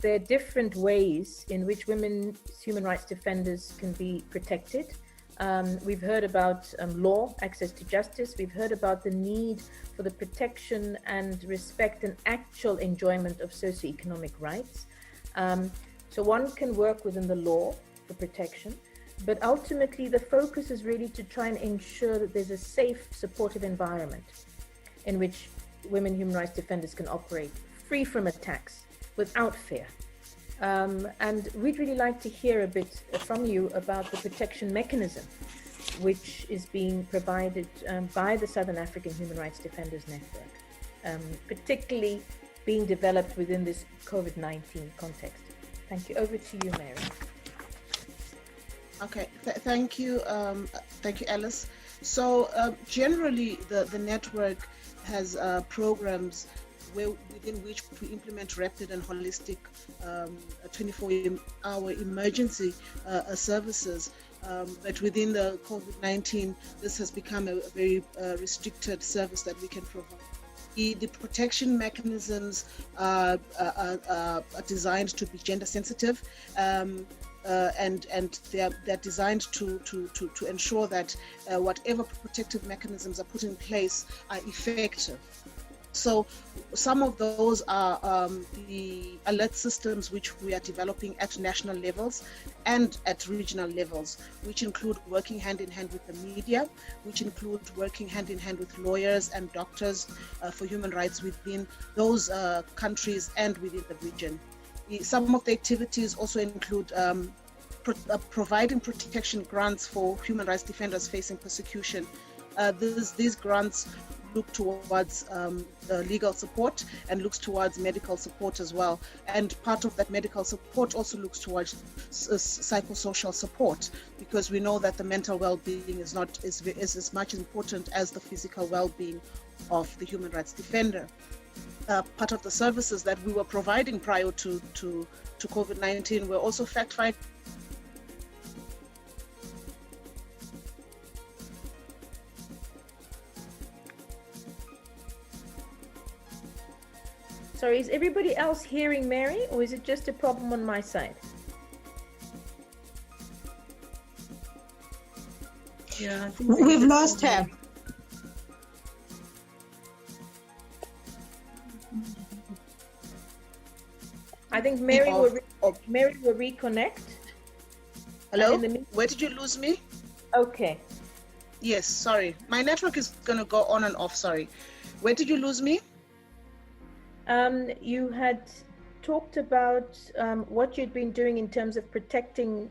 there are different ways in which women human rights defenders can be protected. We've heard about law, access to justice. We've heard about the need for the protection and respect and actual enjoyment of socioeconomic rights. So one can work within the law for protection, but ultimately the focus is really to try and ensure that there's a safe, supportive environment in which women human rights defenders can operate free from attacks, without fear. And we'd really like to hear a bit from you about the protection mechanism which is being provided by the Southern African Human Rights Defenders Network, particularly being developed within this COVID-19 context. Thank you. Over to you, Mary. Okay, thank you, Alice. So generally, the network has programs within which we implement rapid and holistic 24-hour emergency services. But within the COVID-19, this has become a very restricted service that we can provide. The protection mechanisms are designed to be gender sensitive, and they're designed to ensure that whatever protective mechanisms are put in place are effective. So some of those are the alert systems which we are developing at national levels and at regional levels, which include working hand in hand with the media, which include working hand in hand with lawyers and doctors for human rights within those countries and within the region. Some of the activities also include providing protection grants for human rights defenders facing persecution. These grants look towards legal support and looks towards medical support as well. And part of that medical support also looks towards psychosocial support, because we know that the mental well-being is as much important as the physical well-being of the human rights defender. Part of the services that we were providing prior to COVID-19 were also fact-finding. Sorry, is everybody else hearing Mary, or is it just a problem on my side? Yeah, I think we've lost her. I think Mary will reconnect. Hello? Where did you lose me? Okay. Yes, sorry. My network is going to go on and off, sorry. Where did you lose me? You had talked about what you'd been doing in terms of protecting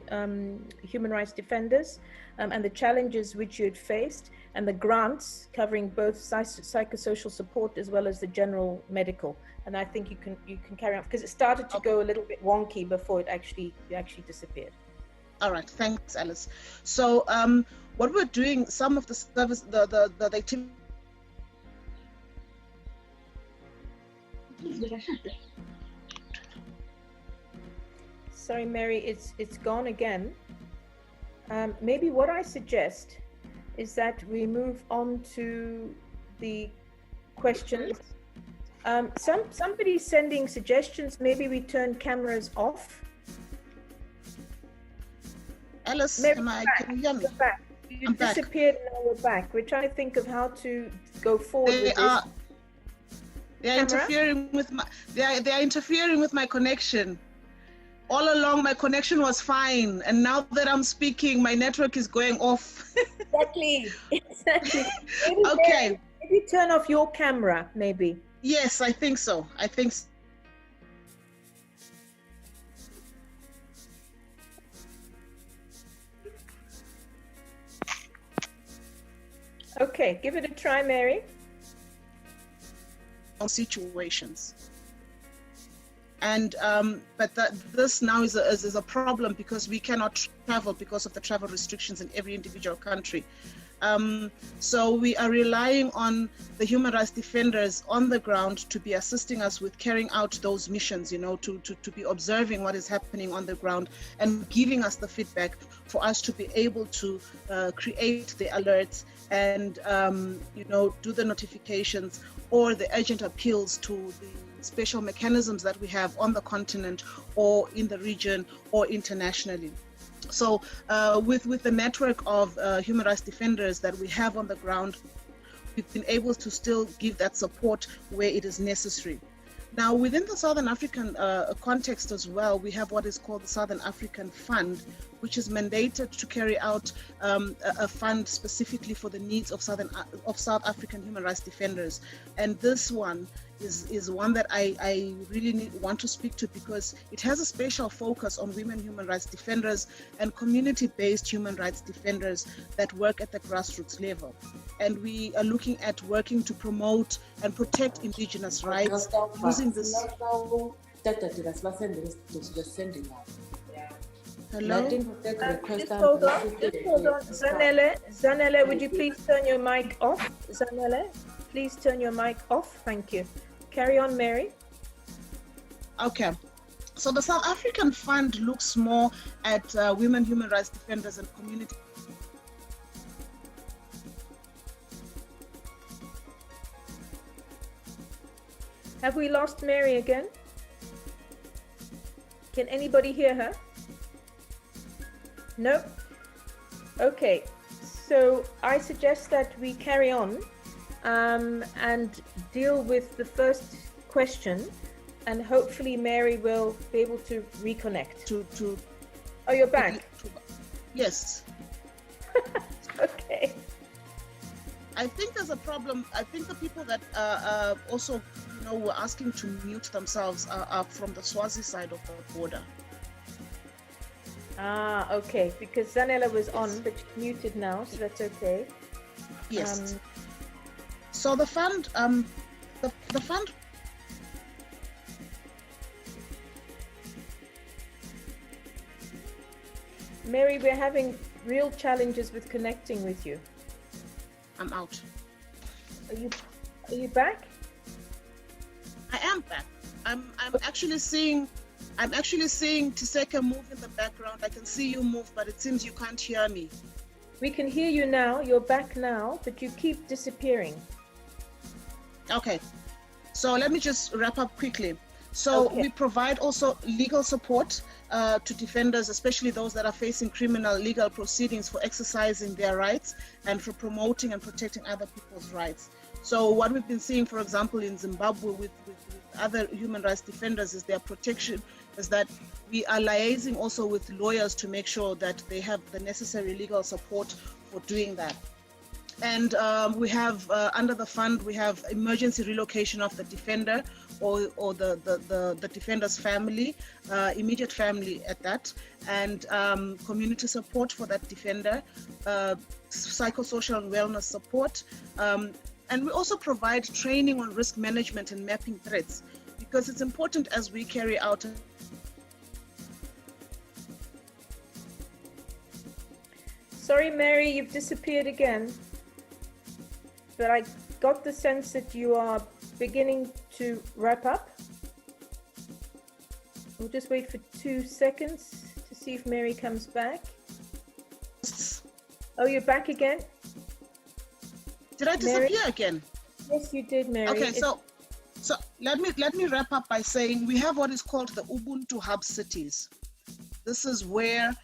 human rights defenders and the challenges which you'd faced, and the grants covering both psychosocial support as well as the general medical. And I think you can carry on, because it started to go a little bit wonky before you actually disappeared. All right, thanks, Alice. So what we're doing, some of the service, the activity. Sorry, Mary, it's gone again. Maybe what I suggest is that we move on to the questions. Somebody's sending suggestions. Maybe we turn cameras off. Alice, Mary, can you hear me? back. You disappeared, now we're back. We're trying to think of how to go forward with this. They are interfering with my. They are interfering with my connection. All along, my connection was fine, and now that I'm speaking, my network is going off. Exactly. Maybe Okay. Maybe turn off your camera, maybe. Yes, I think so. I think so. Okay, give it a try, Mary. Situations. And but this now is a problem because we cannot travel because of the travel restrictions in every individual country. So we are relying on the human rights defenders on the ground to be assisting us with carrying out those missions, you know, to be observing what is happening on the ground and giving us the feedback for us to be able to create the alerts and, you know, do the notifications or the urgent appeals to the special mechanisms that we have on the continent or in the region or internationally. So with the network of human rights defenders that we have on the ground, we've been able to still give that support where it is necessary. Now, within the Southern African context as well, we have what is called the Southern African Fund, which is mandated to carry out a fund specifically for the needs of South African human rights defenders. And this one is one that I really want to speak to because it has a special focus on women human rights defenders and community-based human rights defenders that work at the grassroots level. And we are looking at working to promote and protect indigenous rights using this. Hello? Just hold on. Zanele, would you please turn your mic off? Zanele, please turn your mic off. Thank you. Carry on, Mary. Okay. So the South African Fund looks more at women human rights defenders and community. Have we lost Mary again? Can anybody hear her? No? Okay, so I suggest that we carry on and deal with the first question, and hopefully Mary will be able to reconnect. Oh, you're back? Yes. Okay. I think there's a problem. I think the people that also, you know, were asking to mute themselves are from the Swazi side of the border. Ah, okay, because Zanella was on, but she's muted now, so that's okay. Yes. So the fund, the fund. Mary, we're having real challenges with connecting with you. I'm out. Are you back? I am back. I'm actually seeing Tiseka move in the background. I can see you move, but it seems you can't hear me. We can hear you now. You're back now, but you keep disappearing. Okay. So let me just wrap up quickly. So we provide also legal support to defenders, especially those that are facing criminal legal proceedings for exercising their rights and for promoting and protecting other people's rights. So what we've been seeing, for example, in Zimbabwe with other human rights defenders is their protection, is that we are liaising also with lawyers to make sure that they have the necessary legal support for doing that. And we have, under the fund, we have emergency relocation of the defender or the defender's family, immediate family at that, and community support for that defender, psychosocial and wellness support. And we also provide training on risk management and mapping threats, because it's important as we carry out Sorry, Mary, you've disappeared again. But I got the sense that you are beginning to wrap up. We'll just wait for 2 seconds to see if Mary comes back. Oh, you're back again? Did I disappear again? Yes, you did, Mary. Okay, so let me wrap up by saying we have what is called the Ubuntu Hub Cities. This is where,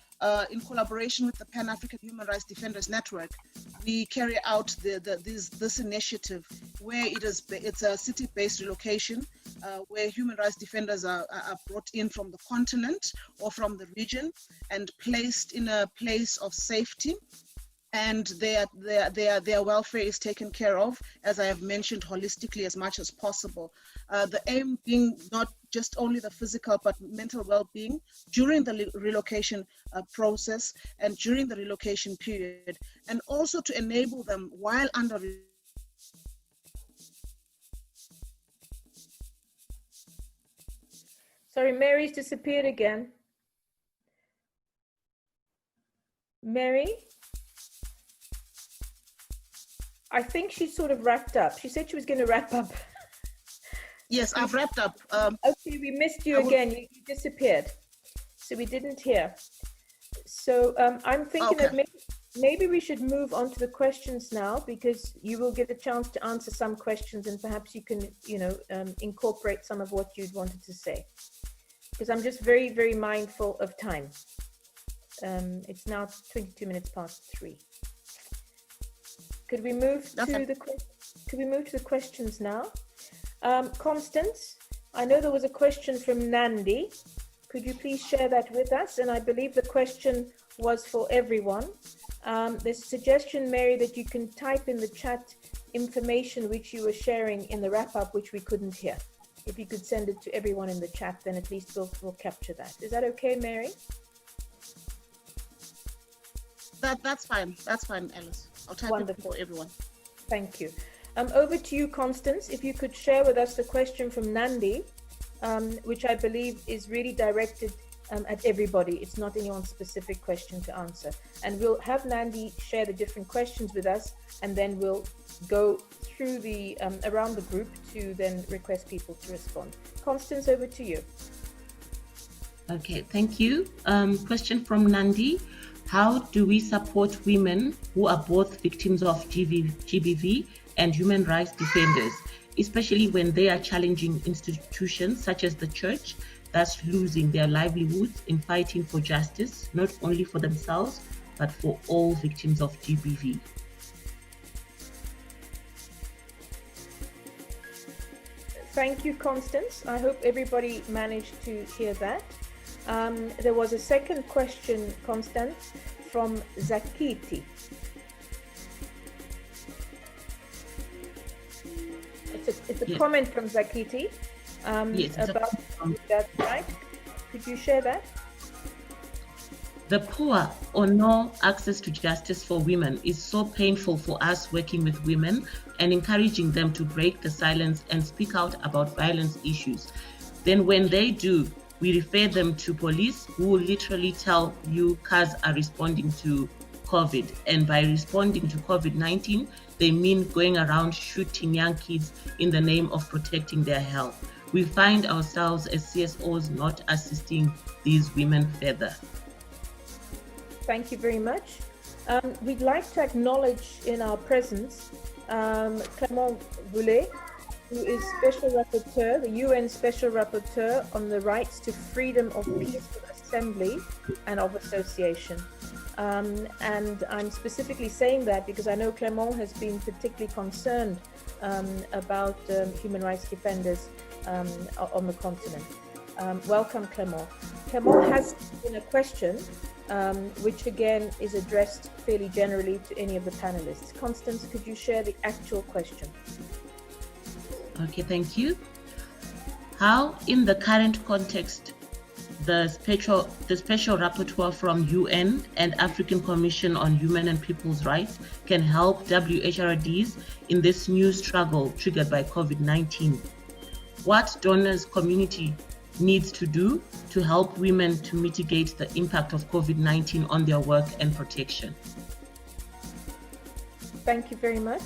in collaboration with the Pan-African Human Rights Defenders Network, we carry out this initiative where it's a city-based relocation where human rights defenders are brought in from the continent or from the region and placed in a place of safety, and their welfare is taken care of, as I have mentioned, holistically as much as possible. The aim being not just only the physical but mental well-being during the relocation process and during the relocation period, and also to enable them while under Sorry, Mary's disappeared again. Mary? I think she sort of wrapped up. She said she was going to wrap up. Yes, I've wrapped up. Okay, we missed you again. You disappeared. So we didn't hear. So I'm thinking that maybe we should move on to the questions now, because you will get a chance to answer some questions and perhaps you can, incorporate some of what you'd wanted to say. Because I'm just very, very mindful of time. It's now 22 minutes past 3. Could we move to the questions now? Constance, I know there was a question from Nandi. Could you please share that with us? And I believe the question was for everyone. There's a suggestion, Mary, that you can type in the chat information which you were sharing in the wrap-up, which we couldn't hear. If you could send it to everyone in the chat, then at least we'll capture that. Is that okay, Mary? That's fine. That's fine, Alice. I'll type it for everyone. Thank you. Over to you, Constance. If you could share with us the question from Nandi, which I believe is really directed at everybody. It's not anyone's specific question to answer. And we'll have Nandi share the different questions with us, and then we'll go through the around the group to then request people to respond. Constance, over to you. Okay, thank you. Question from Nandi. How do we support women who are both victims of GBV and human rights defenders, especially when they are challenging institutions such as the church, thus losing their livelihoods in fighting for justice, not only for themselves, but for all victims of GBV? Thank you, Constance. I hope everybody managed to hear that. There was a second question, Constance, from Zakiti. It's a comment from Zakiti about that, right? Could you share that? The poor or no access to justice for women is so painful for us working with women and encouraging them to break the silence and speak out about violence issues. Then when they do, we refer them to police, who will literally tell you cars are responding to COVID. And by responding to COVID-19, they mean going around shooting young kids in the name of protecting their health. We find ourselves as CSOs not assisting these women further. Thank you very much. We'd like to acknowledge in our presence Clément Boulet, who is Special Rapporteur, the UN Special Rapporteur on the rights to freedom of peaceful assembly and of association. And I'm specifically saying that because I know Clément has been particularly concerned about human rights defenders on the continent. Welcome, Clément. Clément has been a question which again is addressed fairly generally to any of the panelists. Constance, could you share the actual question? Okay, thank you. How, in the current context, the special rapporteur from UN and African Commission on Human and People's Rights can help WHRDs in this new struggle triggered by COVID-19? What donors community needs to do to help women to mitigate the impact of COVID-19 on their work and protection? Thank you very much.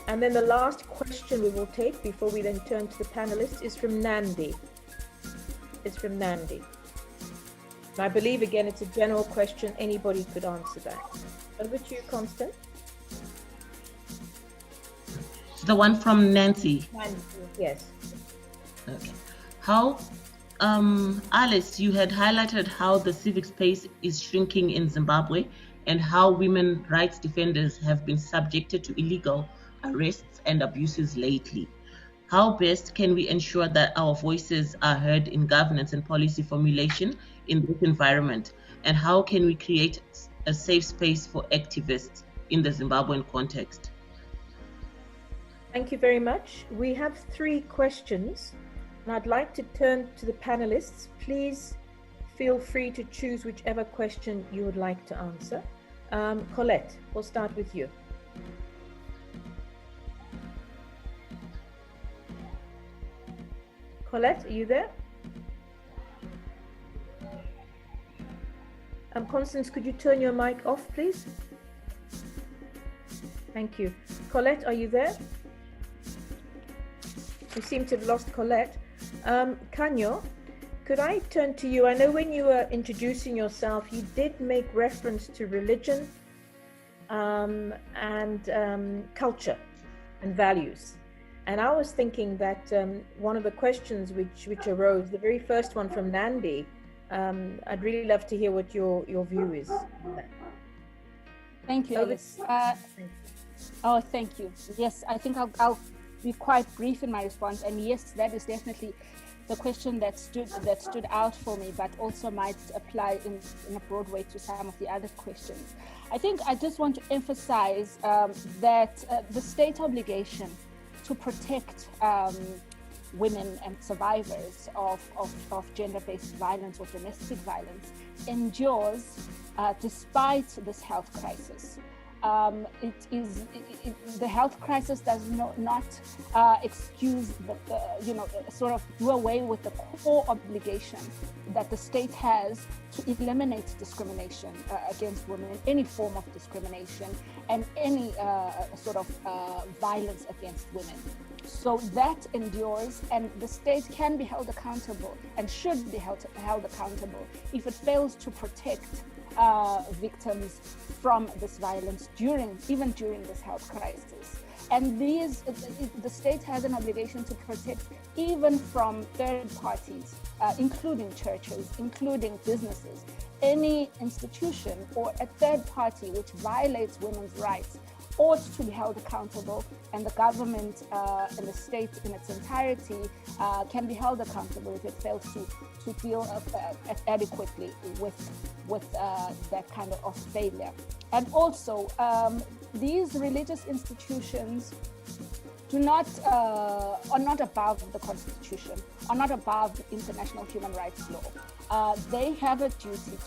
And then the last question we will take before we then turn to the panelists is from Nandi. It's from Nandi. And I believe, again, it's a general question. Anybody could answer that. Over to you, Constance. The one from Nancy. Nancy, yes. Okay. How, Alice, you had highlighted how the civic space is shrinking in Zimbabwe and how women rights defenders have been subjected to illegal arrests and abuses lately. How best can we ensure that our voices are heard in governance and policy formulation in this environment? And how can we create a safe space for activists in the Zimbabwean context? Thank you very much. We have 3 questions, and I'd like to turn to the panelists. Please feel free to choose whichever question you would like to answer. Colette, we'll start with you. Colette, are you there? Constance, could you turn your mic off, please? Thank you. Colette, are you there? We seem to have lost Colette. Kanyo, could I turn to you? I know when you were introducing yourself, you did make reference to religion and culture and values. And I was thinking that one of the questions which arose, the very first one from Nandi, I'd really love to hear what your view is. Thank you, Alice. Oh, thank you. Yes, I think I'll be quite brief in my response. And yes, that is definitely the question that stood out for me, but also might apply in a broad way to some of the other questions. I think I just want to emphasize that the state obligation to protect women and survivors of gender-based violence or domestic violence endures despite this health crisis. The health crisis does not excuse sort of do away with the core obligation that the state has to eliminate discrimination against women, any form of discrimination, and any sort of violence against women. So that endures, and the state can be held accountable and should be held accountable if it fails to protect victims from this violence even during this health crisis. And the state has an obligation to protect even from third parties, including churches, including businesses, any institution or a third party which violates women's rights ought to be held accountable, and the government and the state in its entirety can be held accountable if it fails to deal adequately with that kind of failure. And also, these religious institutions are not above the Constitution, are not above international human rights law. They have a duty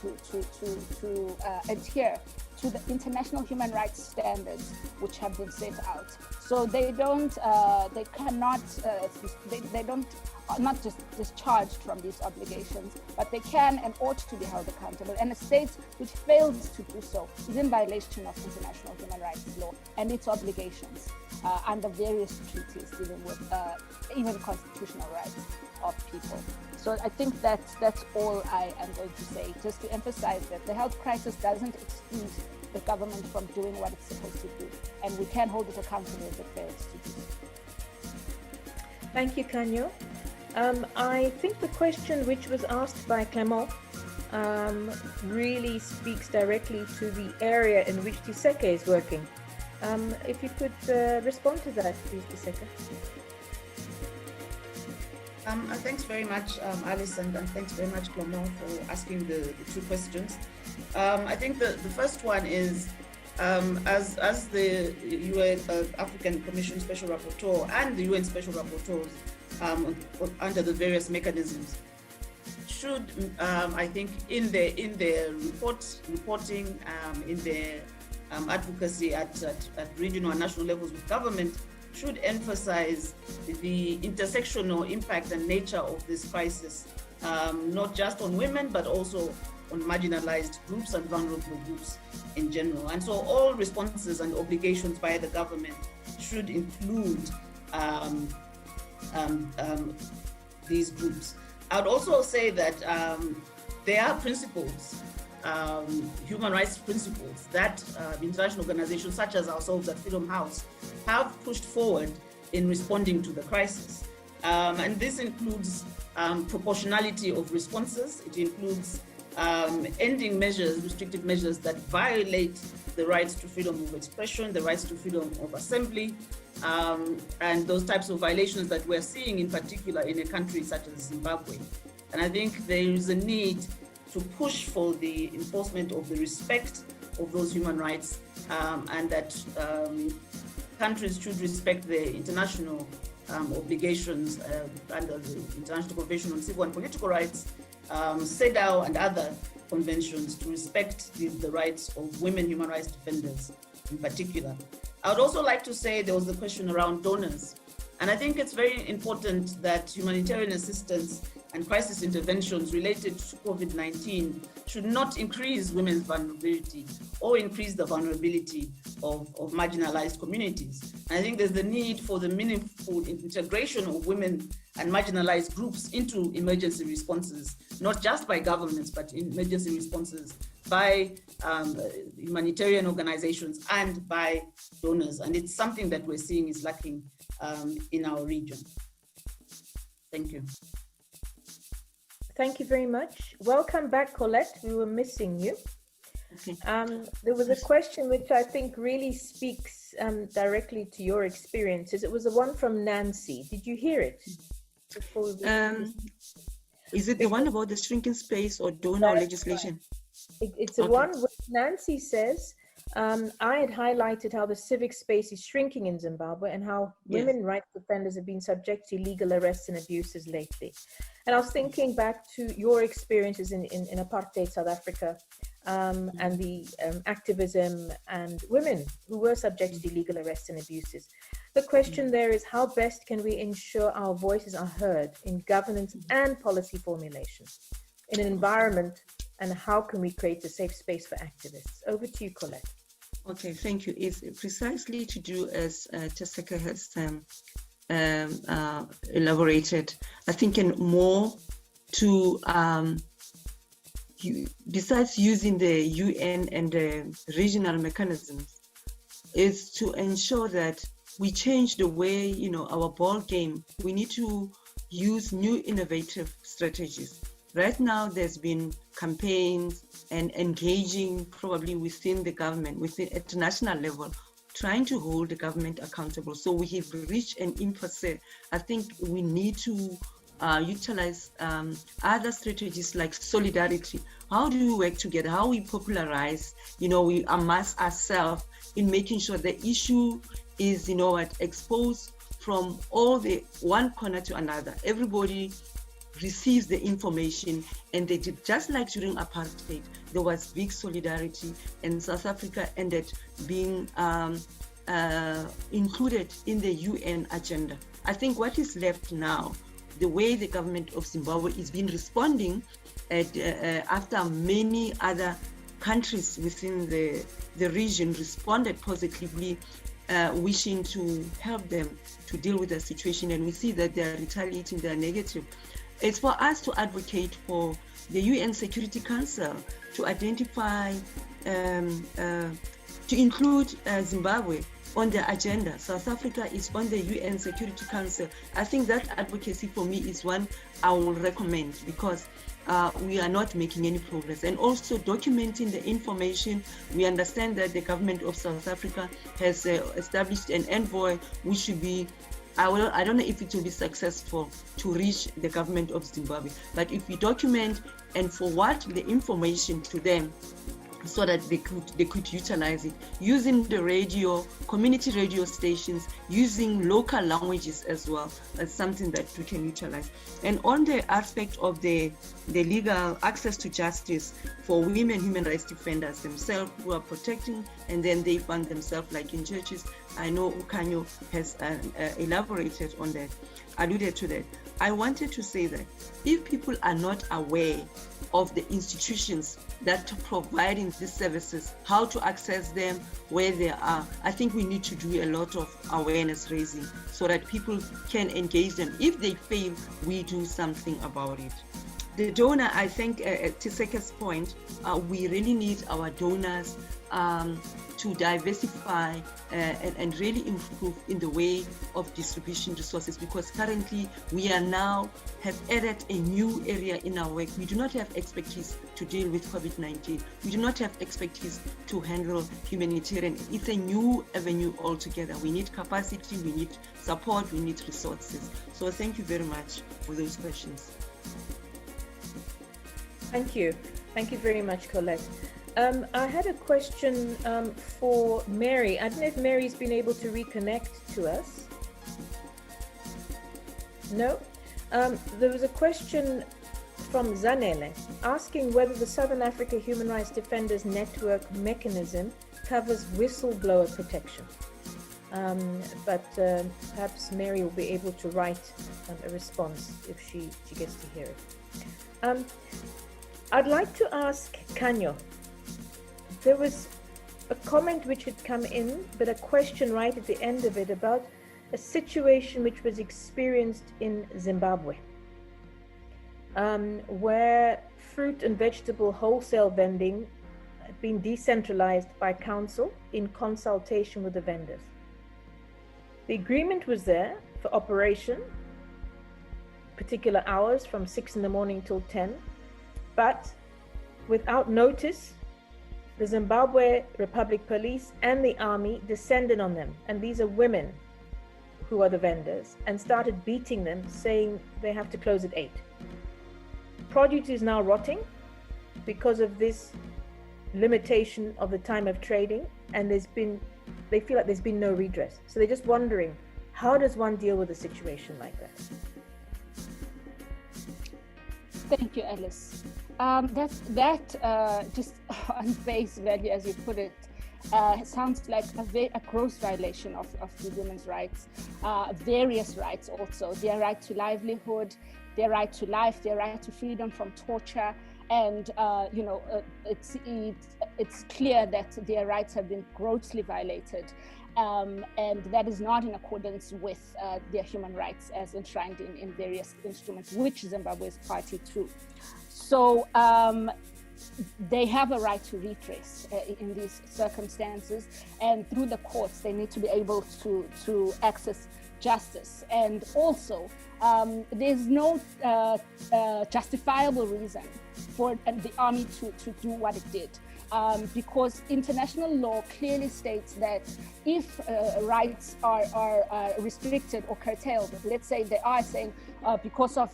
to adhere to the international human rights standards which have been set out. So they don't, are not just discharged from these obligations, but they can and ought to be held accountable. And a state which fails to do so is in violation of international human rights law and its obligations under various treaties dealing with even constitutional rights of people. So I think that's all I am going to say, just to emphasize that the health crisis doesn't excuse the government from doing what it's supposed to do, and we can hold it accountable if it fails to do so. Thank you, Kanyo. I think the question which was asked by Clement really speaks directly to the area in which Tiseke is working. If you could respond to that, please, Tiseke. Thanks very much, Alice, and thanks very much, Clement, for asking the 2 questions. I think the first one is, as the UN African Commission Special Rapporteur and the UN Special Rapporteurs under the various mechanisms should, I think, in their reporting, in their advocacy at regional and national levels with government, should emphasize the intersectional impact and nature of this crisis, not just on women, but also on marginalized groups and vulnerable groups in general. And so all responses and obligations by the government should include these groups. I would also say that there are principles, human rights principles that international organizations such as ourselves at Freedom House have pushed forward in responding to the crisis. And this includes proportionality of responses. It includes ending measures, restrictive measures that violate the rights to freedom of expression, the rights to freedom of assembly, and those types of violations that we're seeing in particular in a country such as Zimbabwe. And I think there is a need to push for the enforcement of the respect of those human rights, and that countries should respect their international obligations under the International Convention on Civil and Political Rights, CEDAW and other conventions, to respect the rights of women human rights defenders in particular. I would also like to say there was the question around donors. And I think it's very important that humanitarian assistance and crisis interventions related to COVID-19 should not increase women's vulnerability or increase the vulnerability of marginalized communities. And I think there's the need for the meaningful integration of women and marginalized groups into emergency responses, not just by governments, but in emergency responses by humanitarian organizations and by donors. And it's something that we're seeing is lacking in our region. Thank you. Thank you very much. Welcome back, Colette. We were missing you. Okay. There was a question which I think really speaks directly to your experiences. It was the one from Nancy. Did you hear it? Is it the one about the shrinking space or donor legislation? It's the one where Nancy says, I had highlighted how the civic space is shrinking in Zimbabwe and how women rights defenders have been subject to illegal arrests and abuses lately. And I was thinking back to your experiences in apartheid South Africa, and the activism and women who were subject to illegal arrests and abuses. The question there is, how best can we ensure our voices are heard in governance and policy formulation in an environment, and how can we create a safe space for activists? Over to you, Colette. Okay, thank you. It's precisely to do as Jessica has elaborated. I think in more to, besides using the UN and the regional mechanisms, is to ensure that we change the way, our ball game. We need to use new innovative strategies. Right now, there's been campaigns and engaging probably within the government, at the national level, trying to hold the government accountable. So we have reached an impasse. I think we need to utilize other strategies like solidarity. How do we work together? How we popularize, we amass ourselves in making sure the issue is, exposed from all the one corner to another. Everybody receives the information, and they did just like during apartheid. There was big solidarity, and South Africa ended being included in the UN agenda. I think what is left now, the way the government of Zimbabwe is been responding after many other countries within the region responded positively, wishing to help them to deal with the situation, and we see that they are retaliating, they are negative. It's for us to advocate for the UN Security Council to identify, to include Zimbabwe on the agenda. South Africa is on the UN Security Council. I think that advocacy for me is one I will recommend, because we are not making any progress. And also documenting the information. We understand that the government of South Africa has established an envoy, which should be, I don't know if it will be successful to reach the government of Zimbabwe, but if we document and forward the information to them so that they could utilize it, using the radio, community radio stations, using local languages as well, as something that we can utilize. And on the aspect of the legal access to justice for women human rights defenders themselves who are protecting, and then they fund themselves like in churches. I know Ukanyo has elaborated on that. alluded to that. I wanted to say that if people are not aware of the institutions that are providing these services, how to access them, where they are, I think we need to do a lot of awareness raising so that people can engage them. If they fail, we do something about it. The donor, I think, to Seke's point, we really need our donors to diversify and really improve in the way of distribution resources, because currently we are now have added a new area in our work. We do not have expertise to deal with COVID-19. We do not have expertise to handle humanitarian. It's a new avenue altogether. We need capacity, we need support, we need resources. So thank you very much for those questions. Thank you. Thank you very much, Colette. I had a question for Mary. I don't know if Mary's been able to reconnect to us. No? There was a question from Zanele asking whether the Southern Africa Human Rights Defenders Network mechanism covers whistleblower protection. But perhaps Mary will be able to write a response if she gets to hear it. I'd like to ask Kanyo. There was a comment which had come in, but a question right at the end of it about a situation which was experienced in Zimbabwe, where fruit and vegetable wholesale vending had been decentralized by council in consultation with the vendors. The agreement was there for operation, particular hours from 6 in the morning till 10, but without notice, the Zimbabwe Republic Police and the army descended on them, and these are women who are the vendors, and started beating them, saying they have to close at 8. Produce is now rotting because of this limitation of the time of trading, and they feel like there's been no redress. So they're just wondering, how does one deal with a situation like that? Thank you, Alice. That just on face value, as you put it, sounds like a gross violation of the women's rights, various rights also, their right to livelihood, their right to life, their right to freedom from torture, and it's clear that their rights have been grossly violated, and that is not in accordance with their human rights as enshrined in various instruments, which Zimbabwe is party to. So they have a right to redress in these circumstances, and through the courts they need to be able to access justice. And also there's no justifiable reason for the army to do what it did, because international law clearly states that if rights are restricted or curtailed, let's say they are saying because of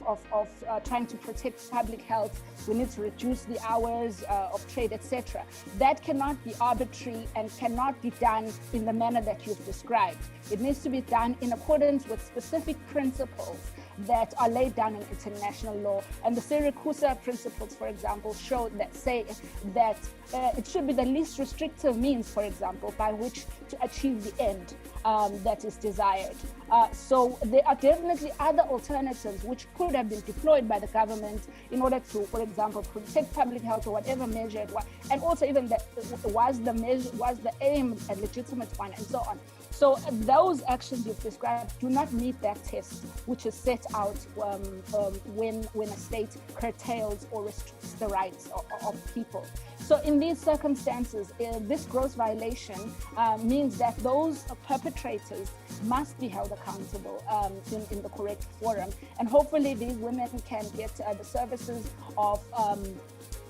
trying to protect public health, we need to reduce the hours of trade, etc. That cannot be arbitrary and cannot be done in the manner that you've described. It needs to be done in accordance with specific principles that are laid down in international law. And the Syracuse principles, for example, show that say that it should be the least restrictive means, for example, by which to achieve the end that is desired. So there are definitely other alternatives which could have been deployed by the government in order to, for example, protect public health or whatever measure it was, and also even that was the aim a legitimate one, and so on. So those actions you've described do not meet that test, which is set out when a state curtails or restricts the rights of people. So in these circumstances, this gross violation means that those perpetrators must be held accountable in the correct forum. And hopefully these women can get the services of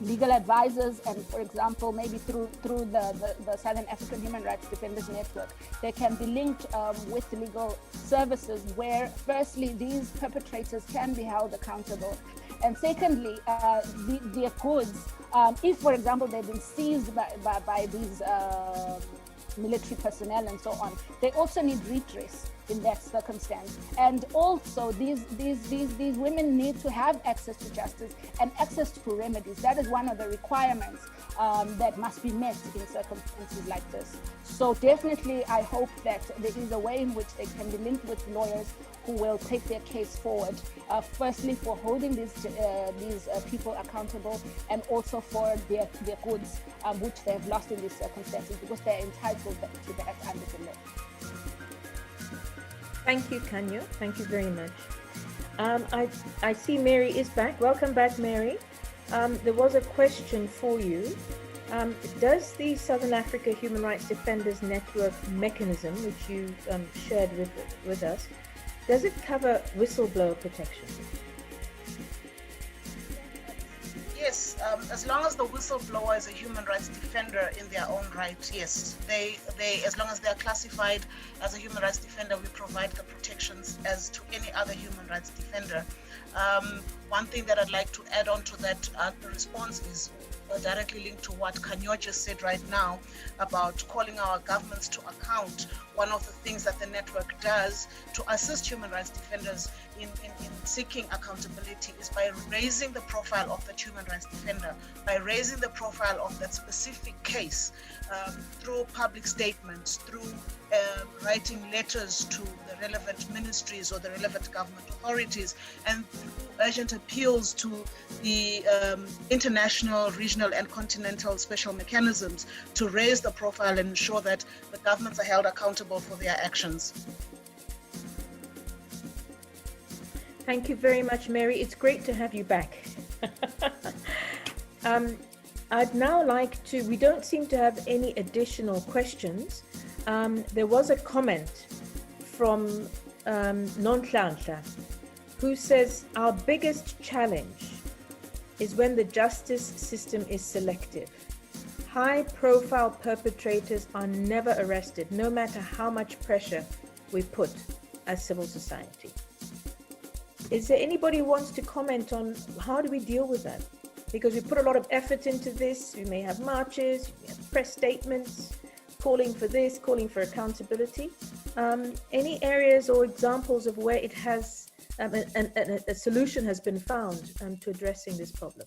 legal advisors, and for example, maybe through the Southern African Human Rights Defenders Network, they can be linked with legal services where firstly these perpetrators can be held accountable, and secondly their goods, if for example they've been seized by these military personnel and so on, they also need redress. in that circumstance. And also these women need to have access to justice and access to remedies. That is one of the requirements that must be met in circumstances like this. So definitely I hope that there is a way in which they can be linked with lawyers who will take their case forward, firstly for holding these people accountable, and also for their goods which they have lost in these circumstances, because they're entitled to that under the law. Thank you, Kanya. Thank you very much. I see Mary is back. Welcome back, Mary. There was a question for you. Does the Southern Africa Human Rights Defenders Network mechanism, which you shared with us, does it cover whistleblower protection? Yes, as long as the whistleblower is a human rights defender in their own right, yes. They as long as they are classified as a human rights defender, we provide the protections as to any other human rights defender. One thing that I'd like to add on to that response is directly linked to what Kanyo just said right now about calling our governments to account. One of the things that the network does to assist human rights defenders in seeking accountability is by raising the profile of that human rights defender, by raising the profile of that specific case through public statements, through writing letters to the relevant ministries or the relevant government authorities, and through urgent appeals to the international, regional and continental special mechanisms to raise the profile and ensure that the governments are held accountable for their actions. Thank you very much, Mary. It's great to have you back. I'd now like to, we don't seem to have any additional questions. There was a comment from Nonhlanhla, who says, our biggest challenge is when the justice system is selective. High-profile perpetrators are arrested arrested, no matter how much pressure we put as civil society. Is there anybody who wants to comment on how do we deal with that? Because we put a lot of effort into this. We may have marches, we have press statements, calling for this, calling for accountability. Any areas or examples of where it has, a solution has been found to addressing this problem?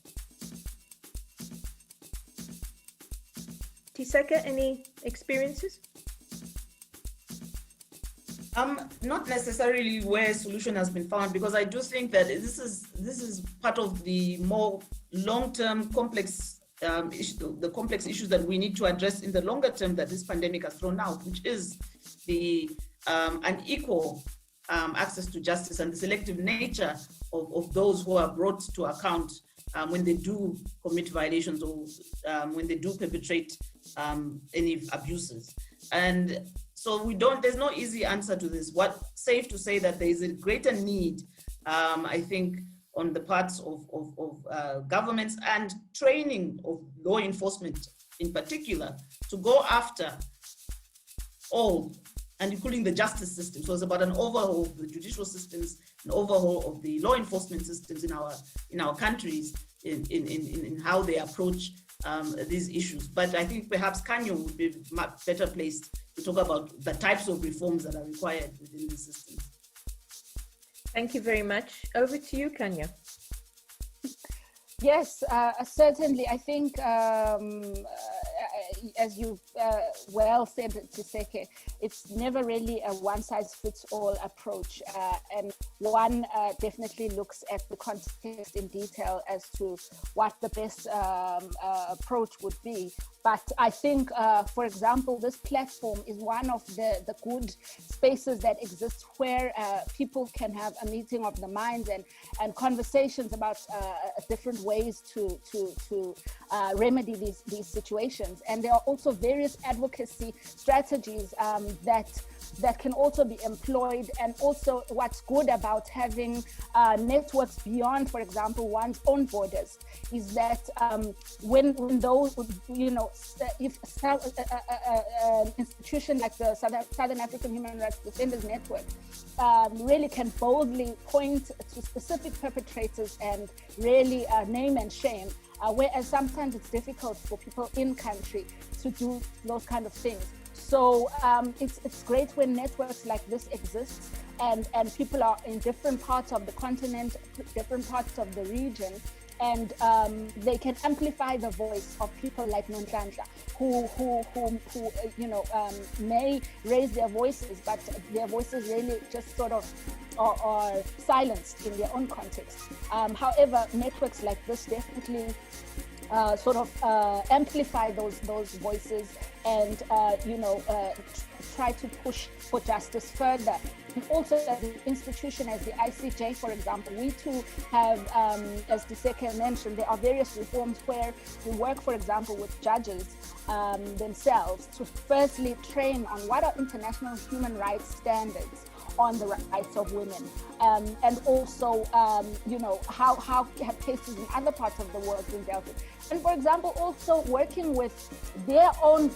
Tiseka, any experiences? Not necessarily where a solution has been found, because I do think that this is part of the more long-term complex the complex issues that we need to address in the longer term that this pandemic has thrown out, which is the unequal access to justice and the selective nature of those who are brought to account when they do commit violations or when they do perpetrate any abuses. And so there's no easy answer to this. What's safe to say that there is a greater need, I think, on the parts of governments and training of law enforcement in particular to go after all, and including the justice system. So it's about an overhaul of the judicial systems, an overhaul of the law enforcement systems in our countries in how they approach these issues. But I think perhaps Kanyo would be much better placed to talk about the types of reforms that are required within the system. Thank you very much. Over to you, Kanya. Yes, certainly. I think, as you well said, Tiseke, it's never really a one-size-fits-all approach. And one definitely looks at the context in detail as to what the best approach would be. But I think, for example, this platform is one of the good spaces that exist where people can have a meeting of the minds and conversations about different ways to remedy these situations. And there are also various advocacy strategies that can also be employed. And also what's good about having networks beyond, for example, one's own borders is that when those, if an institution like the Southern African Human Rights Defenders Network really can boldly point to specific perpetrators and really name and shame, whereas sometimes it's difficult for people in country to do those kind of things. So it's great when networks like this exist, and people are in different parts of the continent, different parts of the region, and they can amplify the voice of people like Nonhlanhla, who may raise their voices, but their voices really just sort of are silenced in their own context. However, networks like this definitely amplify those voices and try to push for justice further. And also, as an institution, as the ICJ, for example, we too have, as Diseke mentioned, there are various reforms where we work, for example, with judges themselves to firstly train on what are international human rights standards on the rights of women, and also, how have cases in other parts of the world been dealt with. And for example, also working with their own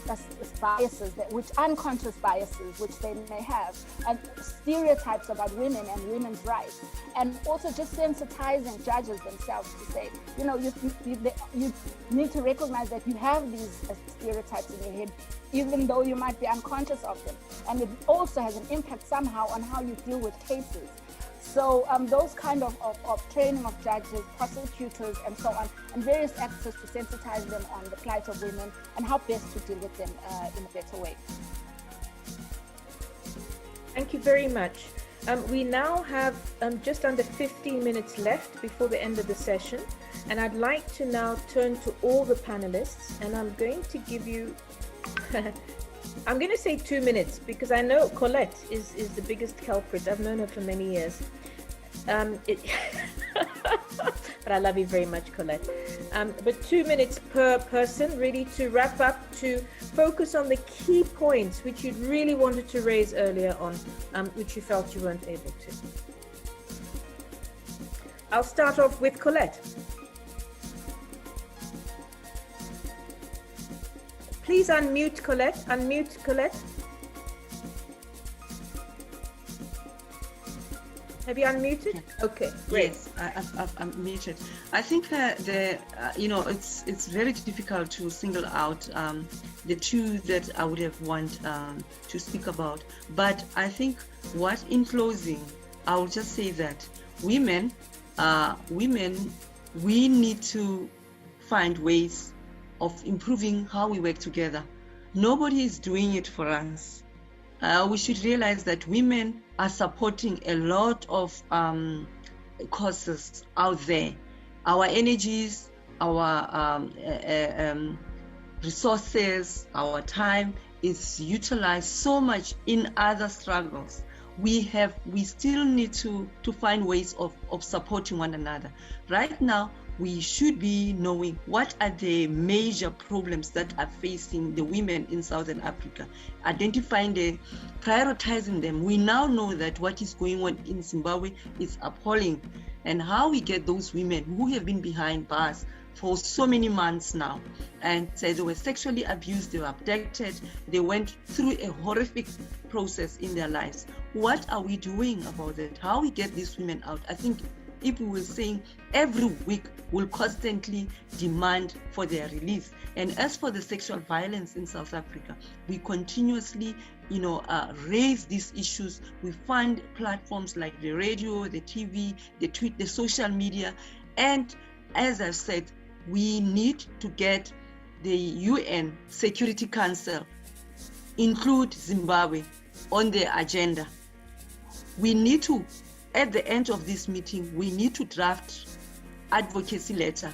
biases, which unconscious biases, which they may have, and stereotypes about women and women's rights. And also just sensitizing judges themselves to say, you need to recognize that you have these stereotypes in your head, even though you might be unconscious of them. And it also has an impact somehow on how you deal with cases. So those kind of training of judges, prosecutors, and so on, and various actors to sensitize them on the plight of women and how best to deal with them in a better way. Thank you very much. We now have just under 15 minutes left before the end of the session, and I'd like to now turn to all the panelists, and I'm going to give you I'm going to say 2 minutes because I know Colette is the biggest culprit. I've known her for many years. But I love you very much, Colette. But 2 minutes per person, really, to wrap up, to focus on the key points which you really wanted to raise earlier on, which you felt you weren't able to. I'll start off with Colette. Please unmute Colette. Unmute Colette. Have you unmuted? Okay, great. Yes, I've unmuted. I think it's very difficult to single out the two that I would have want to speak about. But I think in closing, I will just say that women, we need to find ways of improving how we work together. Nobody is doing it for us. We should realize that women are supporting a lot of causes out there. Our energies, our resources, our time is utilized so much in other struggles. We still need to find ways of supporting one another. Right now, we should be knowing what are the major problems that are facing the women in Southern Africa, identifying them, prioritizing them. We now know that what is going on in Zimbabwe is appalling, and how we get those women who have been behind bars for so many months now, and say they were sexually abused, they were abducted, they went through a horrific process in their lives. What are we doing about that? How we get these women out? I think if we were saying every week, we'll constantly demand for their release. And as for the sexual violence in South Africa, we continuously, raise these issues. We find platforms like the radio, the TV, the tweet, the social media. And as I've said, we need to get the UN Security Council include Zimbabwe on their agenda. We need to, at the end of this meeting, we need to draft advocacy letter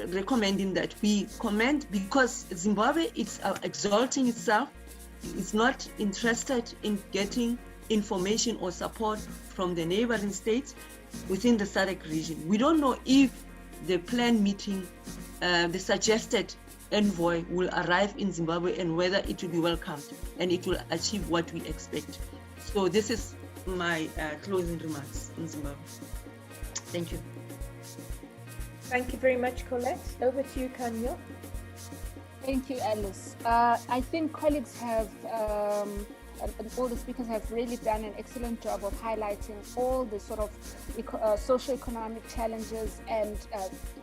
recommending that we comment, because Zimbabwe is exalting itself. It's not interested in getting information or support from the neighboring states within the SADC region. We don't know if the planned meeting, the suggested envoy will arrive in Zimbabwe and whether it will be welcomed and it will achieve what we expect. So this is my closing remarks in Zimbabwe. Thank you. Thank you very much, Colette. Over to you, Kanyo. Thank you, Alice. I think colleagues have and all the speakers have really done an excellent job of highlighting all the sort of socioeconomic challenges and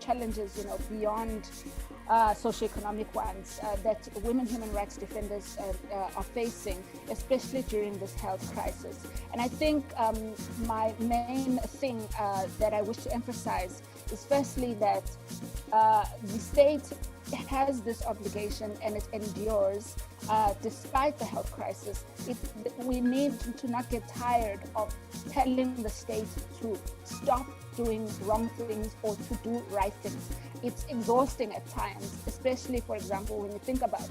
challenges, beyond socioeconomic ones that women human rights defenders are facing, especially during this health crisis. And I think my main thing that I wish to emphasize is firstly that the state has this obligation and it endures despite the health crisis. We need to not get tired of telling the state to stop doing wrong things or to do right things. It's exhausting at times, especially, for example, when you think about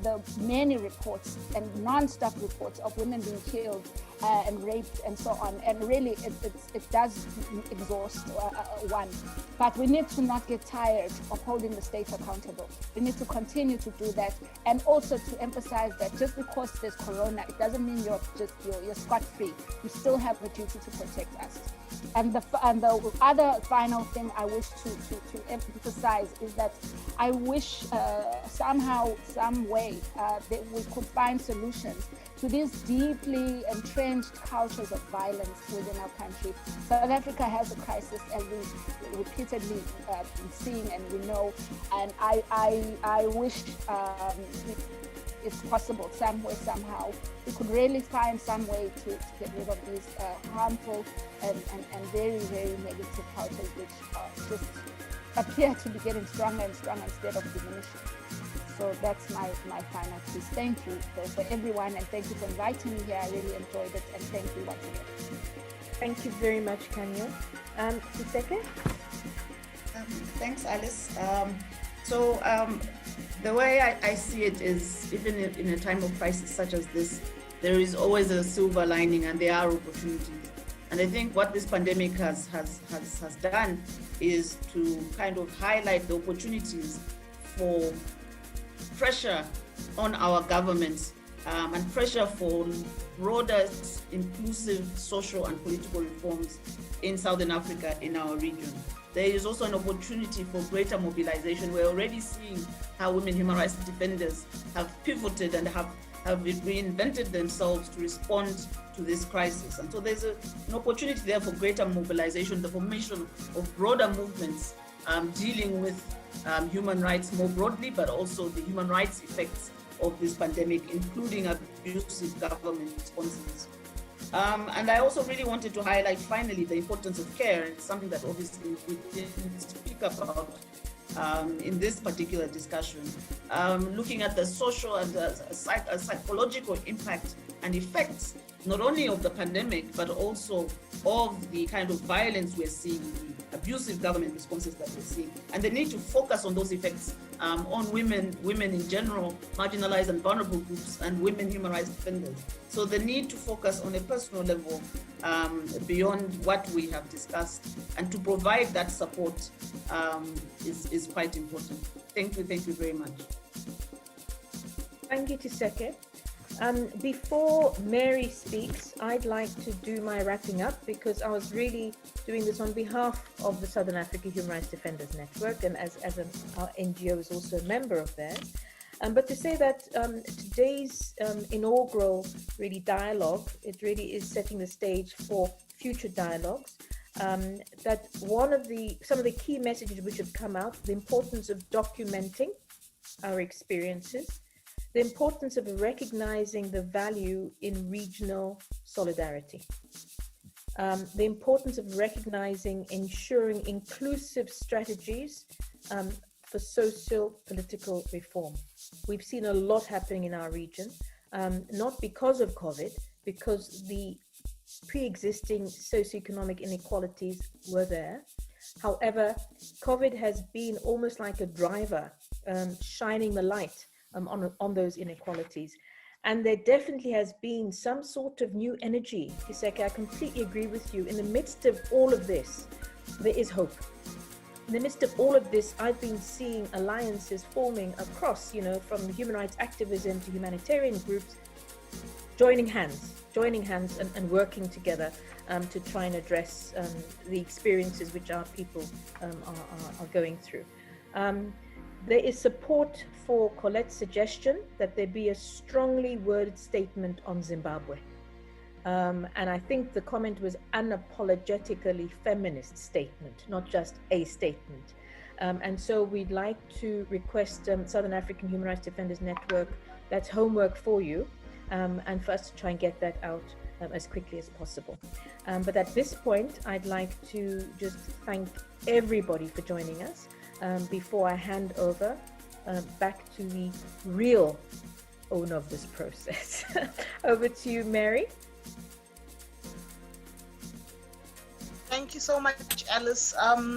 the many reports and non-stop reports of women being killed and raped and so on. And really, it does exhaust one. But we need to not get tired of holding the state accountable. We need to continue to do that, and also to emphasize that just because there's corona, it doesn't mean you're scot-free. You still have the duty to protect us. And the other final thing I wish to emphasize is that I wish somehow, some way, that we could find solutions to these deeply entrenched cultures of violence within our country. South Africa has a crisis, as we repeatedly been seeing and we know, and I wish it's possible, some way, somehow, we could really find some way to get rid of these harmful and very, very negative cultures which just appear to be getting stronger and stronger instead of diminishing. So that's my final piece. Thank you for everyone, and thank you for inviting me here. I really enjoyed it, and thank you once again. Thank you very much, Kanya. Siseke? Thanks, Alice. The way I see it is, even in a time of crisis such as this, there is always a silver lining and there are opportunities. And I think what this pandemic has done is to kind of highlight the opportunities for pressure on our governments and pressure for broader, inclusive social and political reforms in Southern Africa, in our region. There is also an opportunity for greater mobilization. We're already seeing how women human rights defenders have pivoted and have reinvented themselves to respond to this crisis. And so there's an opportunity there for greater mobilization, the formation of broader movements dealing with human rights more broadly, but also the human rights effects of this pandemic, including abusive government responses. And I also really wanted to highlight, finally, the importance of care. It's something that obviously we didn't speak about in this particular discussion. Looking at the social and psychological impact and effects, not only of the pandemic, but also of the kind of violence we're seeing, the abusive government responses that we're seeing, and the need to focus on those effects on women in general, marginalized and vulnerable groups, and women human rights defenders. So the need to focus on a personal level beyond what we have discussed, and to provide that support is quite important. Thank you very much. Thank you, Tseke. Before Mary speaks, I'd like to do my wrapping up, because I was really doing this on behalf of the Southern Africa Human Rights Defenders Network, and as our NGO is also a member of theirs. But to say that today's inaugural really dialogue, it really is setting the stage for future dialogues. That some of the key messages which have come out, the importance of documenting our experiences, the importance of recognizing the value in regional solidarity, the importance of recognizing, ensuring inclusive strategies for social political reform. We've seen a lot happening in our region, not because of COVID, because the pre-existing socioeconomic inequalities were there. However, COVID has been almost like a driver, shining the light on those inequalities. And there definitely has been some sort of new energy. Tseke, I completely agree with you. In the midst of all of this, there is hope. In the midst of all of this, I've been seeing alliances forming across, from human rights activism to humanitarian groups, joining hands and working together to try and address the experiences which our people are going through. There is support for Colette's suggestion that there be a strongly worded statement on Zimbabwe. And I think the comment was unapologetically feminist statement, not just a statement. And so we'd like to request Southern African Human Rights Defenders Network, that's homework for you, and for us to try and get that out as quickly as possible. But at this point, I'd like to just thank everybody for joining us before I hand over back to the real owner of this process. Over to you, Mary. Thank you so much, Alice. At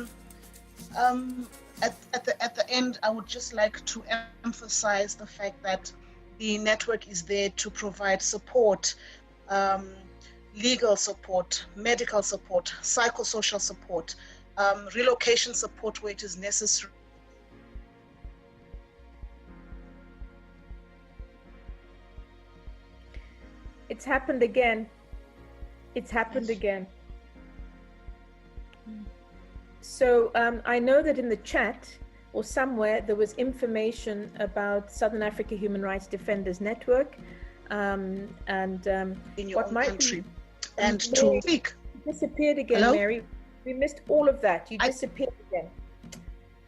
the end, I would just like to emphasize the fact that the network is there to provide support, legal support, medical support, psychosocial support, relocation support where it is necessary. It's happened again. It's happened again. So I know that in the chat or somewhere there was information about Southern Africa Human Rights Defenders Network in your what own might country. be, And to speak. You disappeared again, Hello? Mary. We missed all of that. You disappeared again.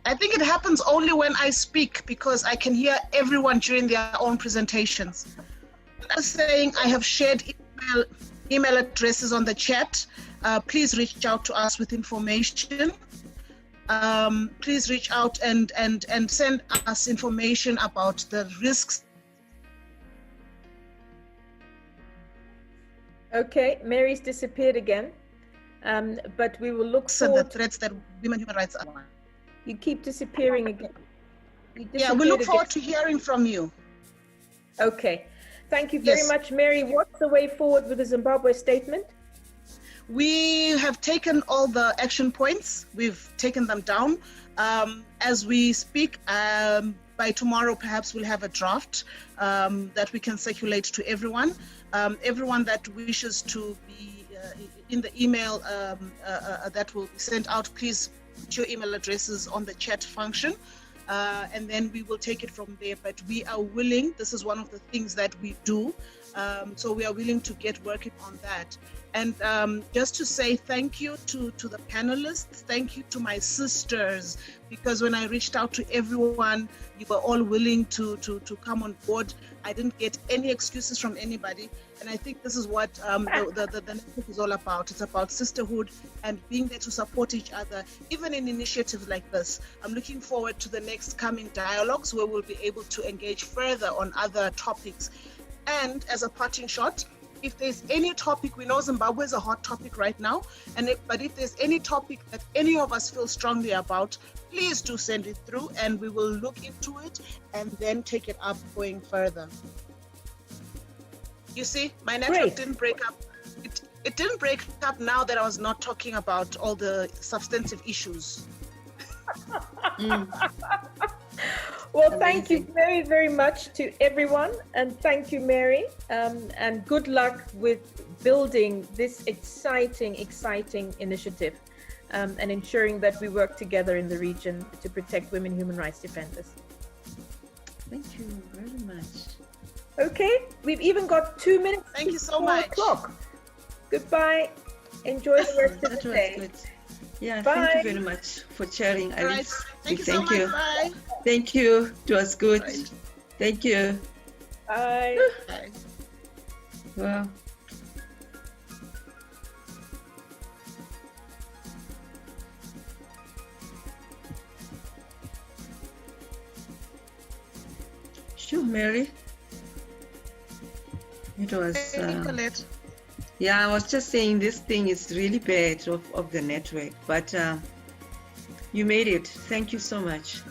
I think it happens only when I speak because I can hear everyone during their own presentations. I'm saying I have shared email addresses on the chat. Please reach out to us with information. Please reach out and send us information about the risks. Okay, Mary's disappeared again. But we will look And the forward. threats that women human rights are. You keep disappearing again. Yeah, we look forward to hearing from you. Okay. Thank you very Yes. much, Mary. What's the way forward with the Zimbabwe statement? We have taken all the action points. We've taken them down. As we speak, by tomorrow, perhaps we'll have a draft that we can circulate to everyone. Everyone that wishes to be in the email that will be sent out, please put your email addresses on the chat function. And then we will take it from there. But we are willing, this is one of the things that we do, so we are willing to get working on that. And just to say thank you to the panelists, thank you to my sisters, because when I reached out to everyone, you were all willing to come on board. I didn't get any excuses from anybody. And I think this is what the network is all about. It's about sisterhood and being there to support each other, even in initiatives like this. I'm looking forward to the next coming dialogues where we'll be able to engage further on other topics. And as a parting shot, if there's any topic, we know Zimbabwe is a hot topic right now, but if there's any topic that any of us feel strongly about, please do send it through and we will look into it and then take it up going further. You see, my network didn't break up. It didn't break up now that I was not talking about all the substantive issues. Well, thank you very, very much to everyone. And thank you, Mary. And good luck with building this exciting initiative and ensuring that we work together in the region to protect women human rights defenders. Thank you very much. Okay, we've even got 2 minutes. Thank you so before much. o'clock. Goodbye. Enjoy the rest of That the was day. good. Yeah, Bye. thank you very much for sharing, All right. Alice. Thank you so much. Bye. Thank you. It was good. Right. Thank you. Bye. Bye. Wow. Sure, Mary. It was. Nicolette. Yeah, I was just saying this thing is really bad of the network, but you made it. Thank you so much.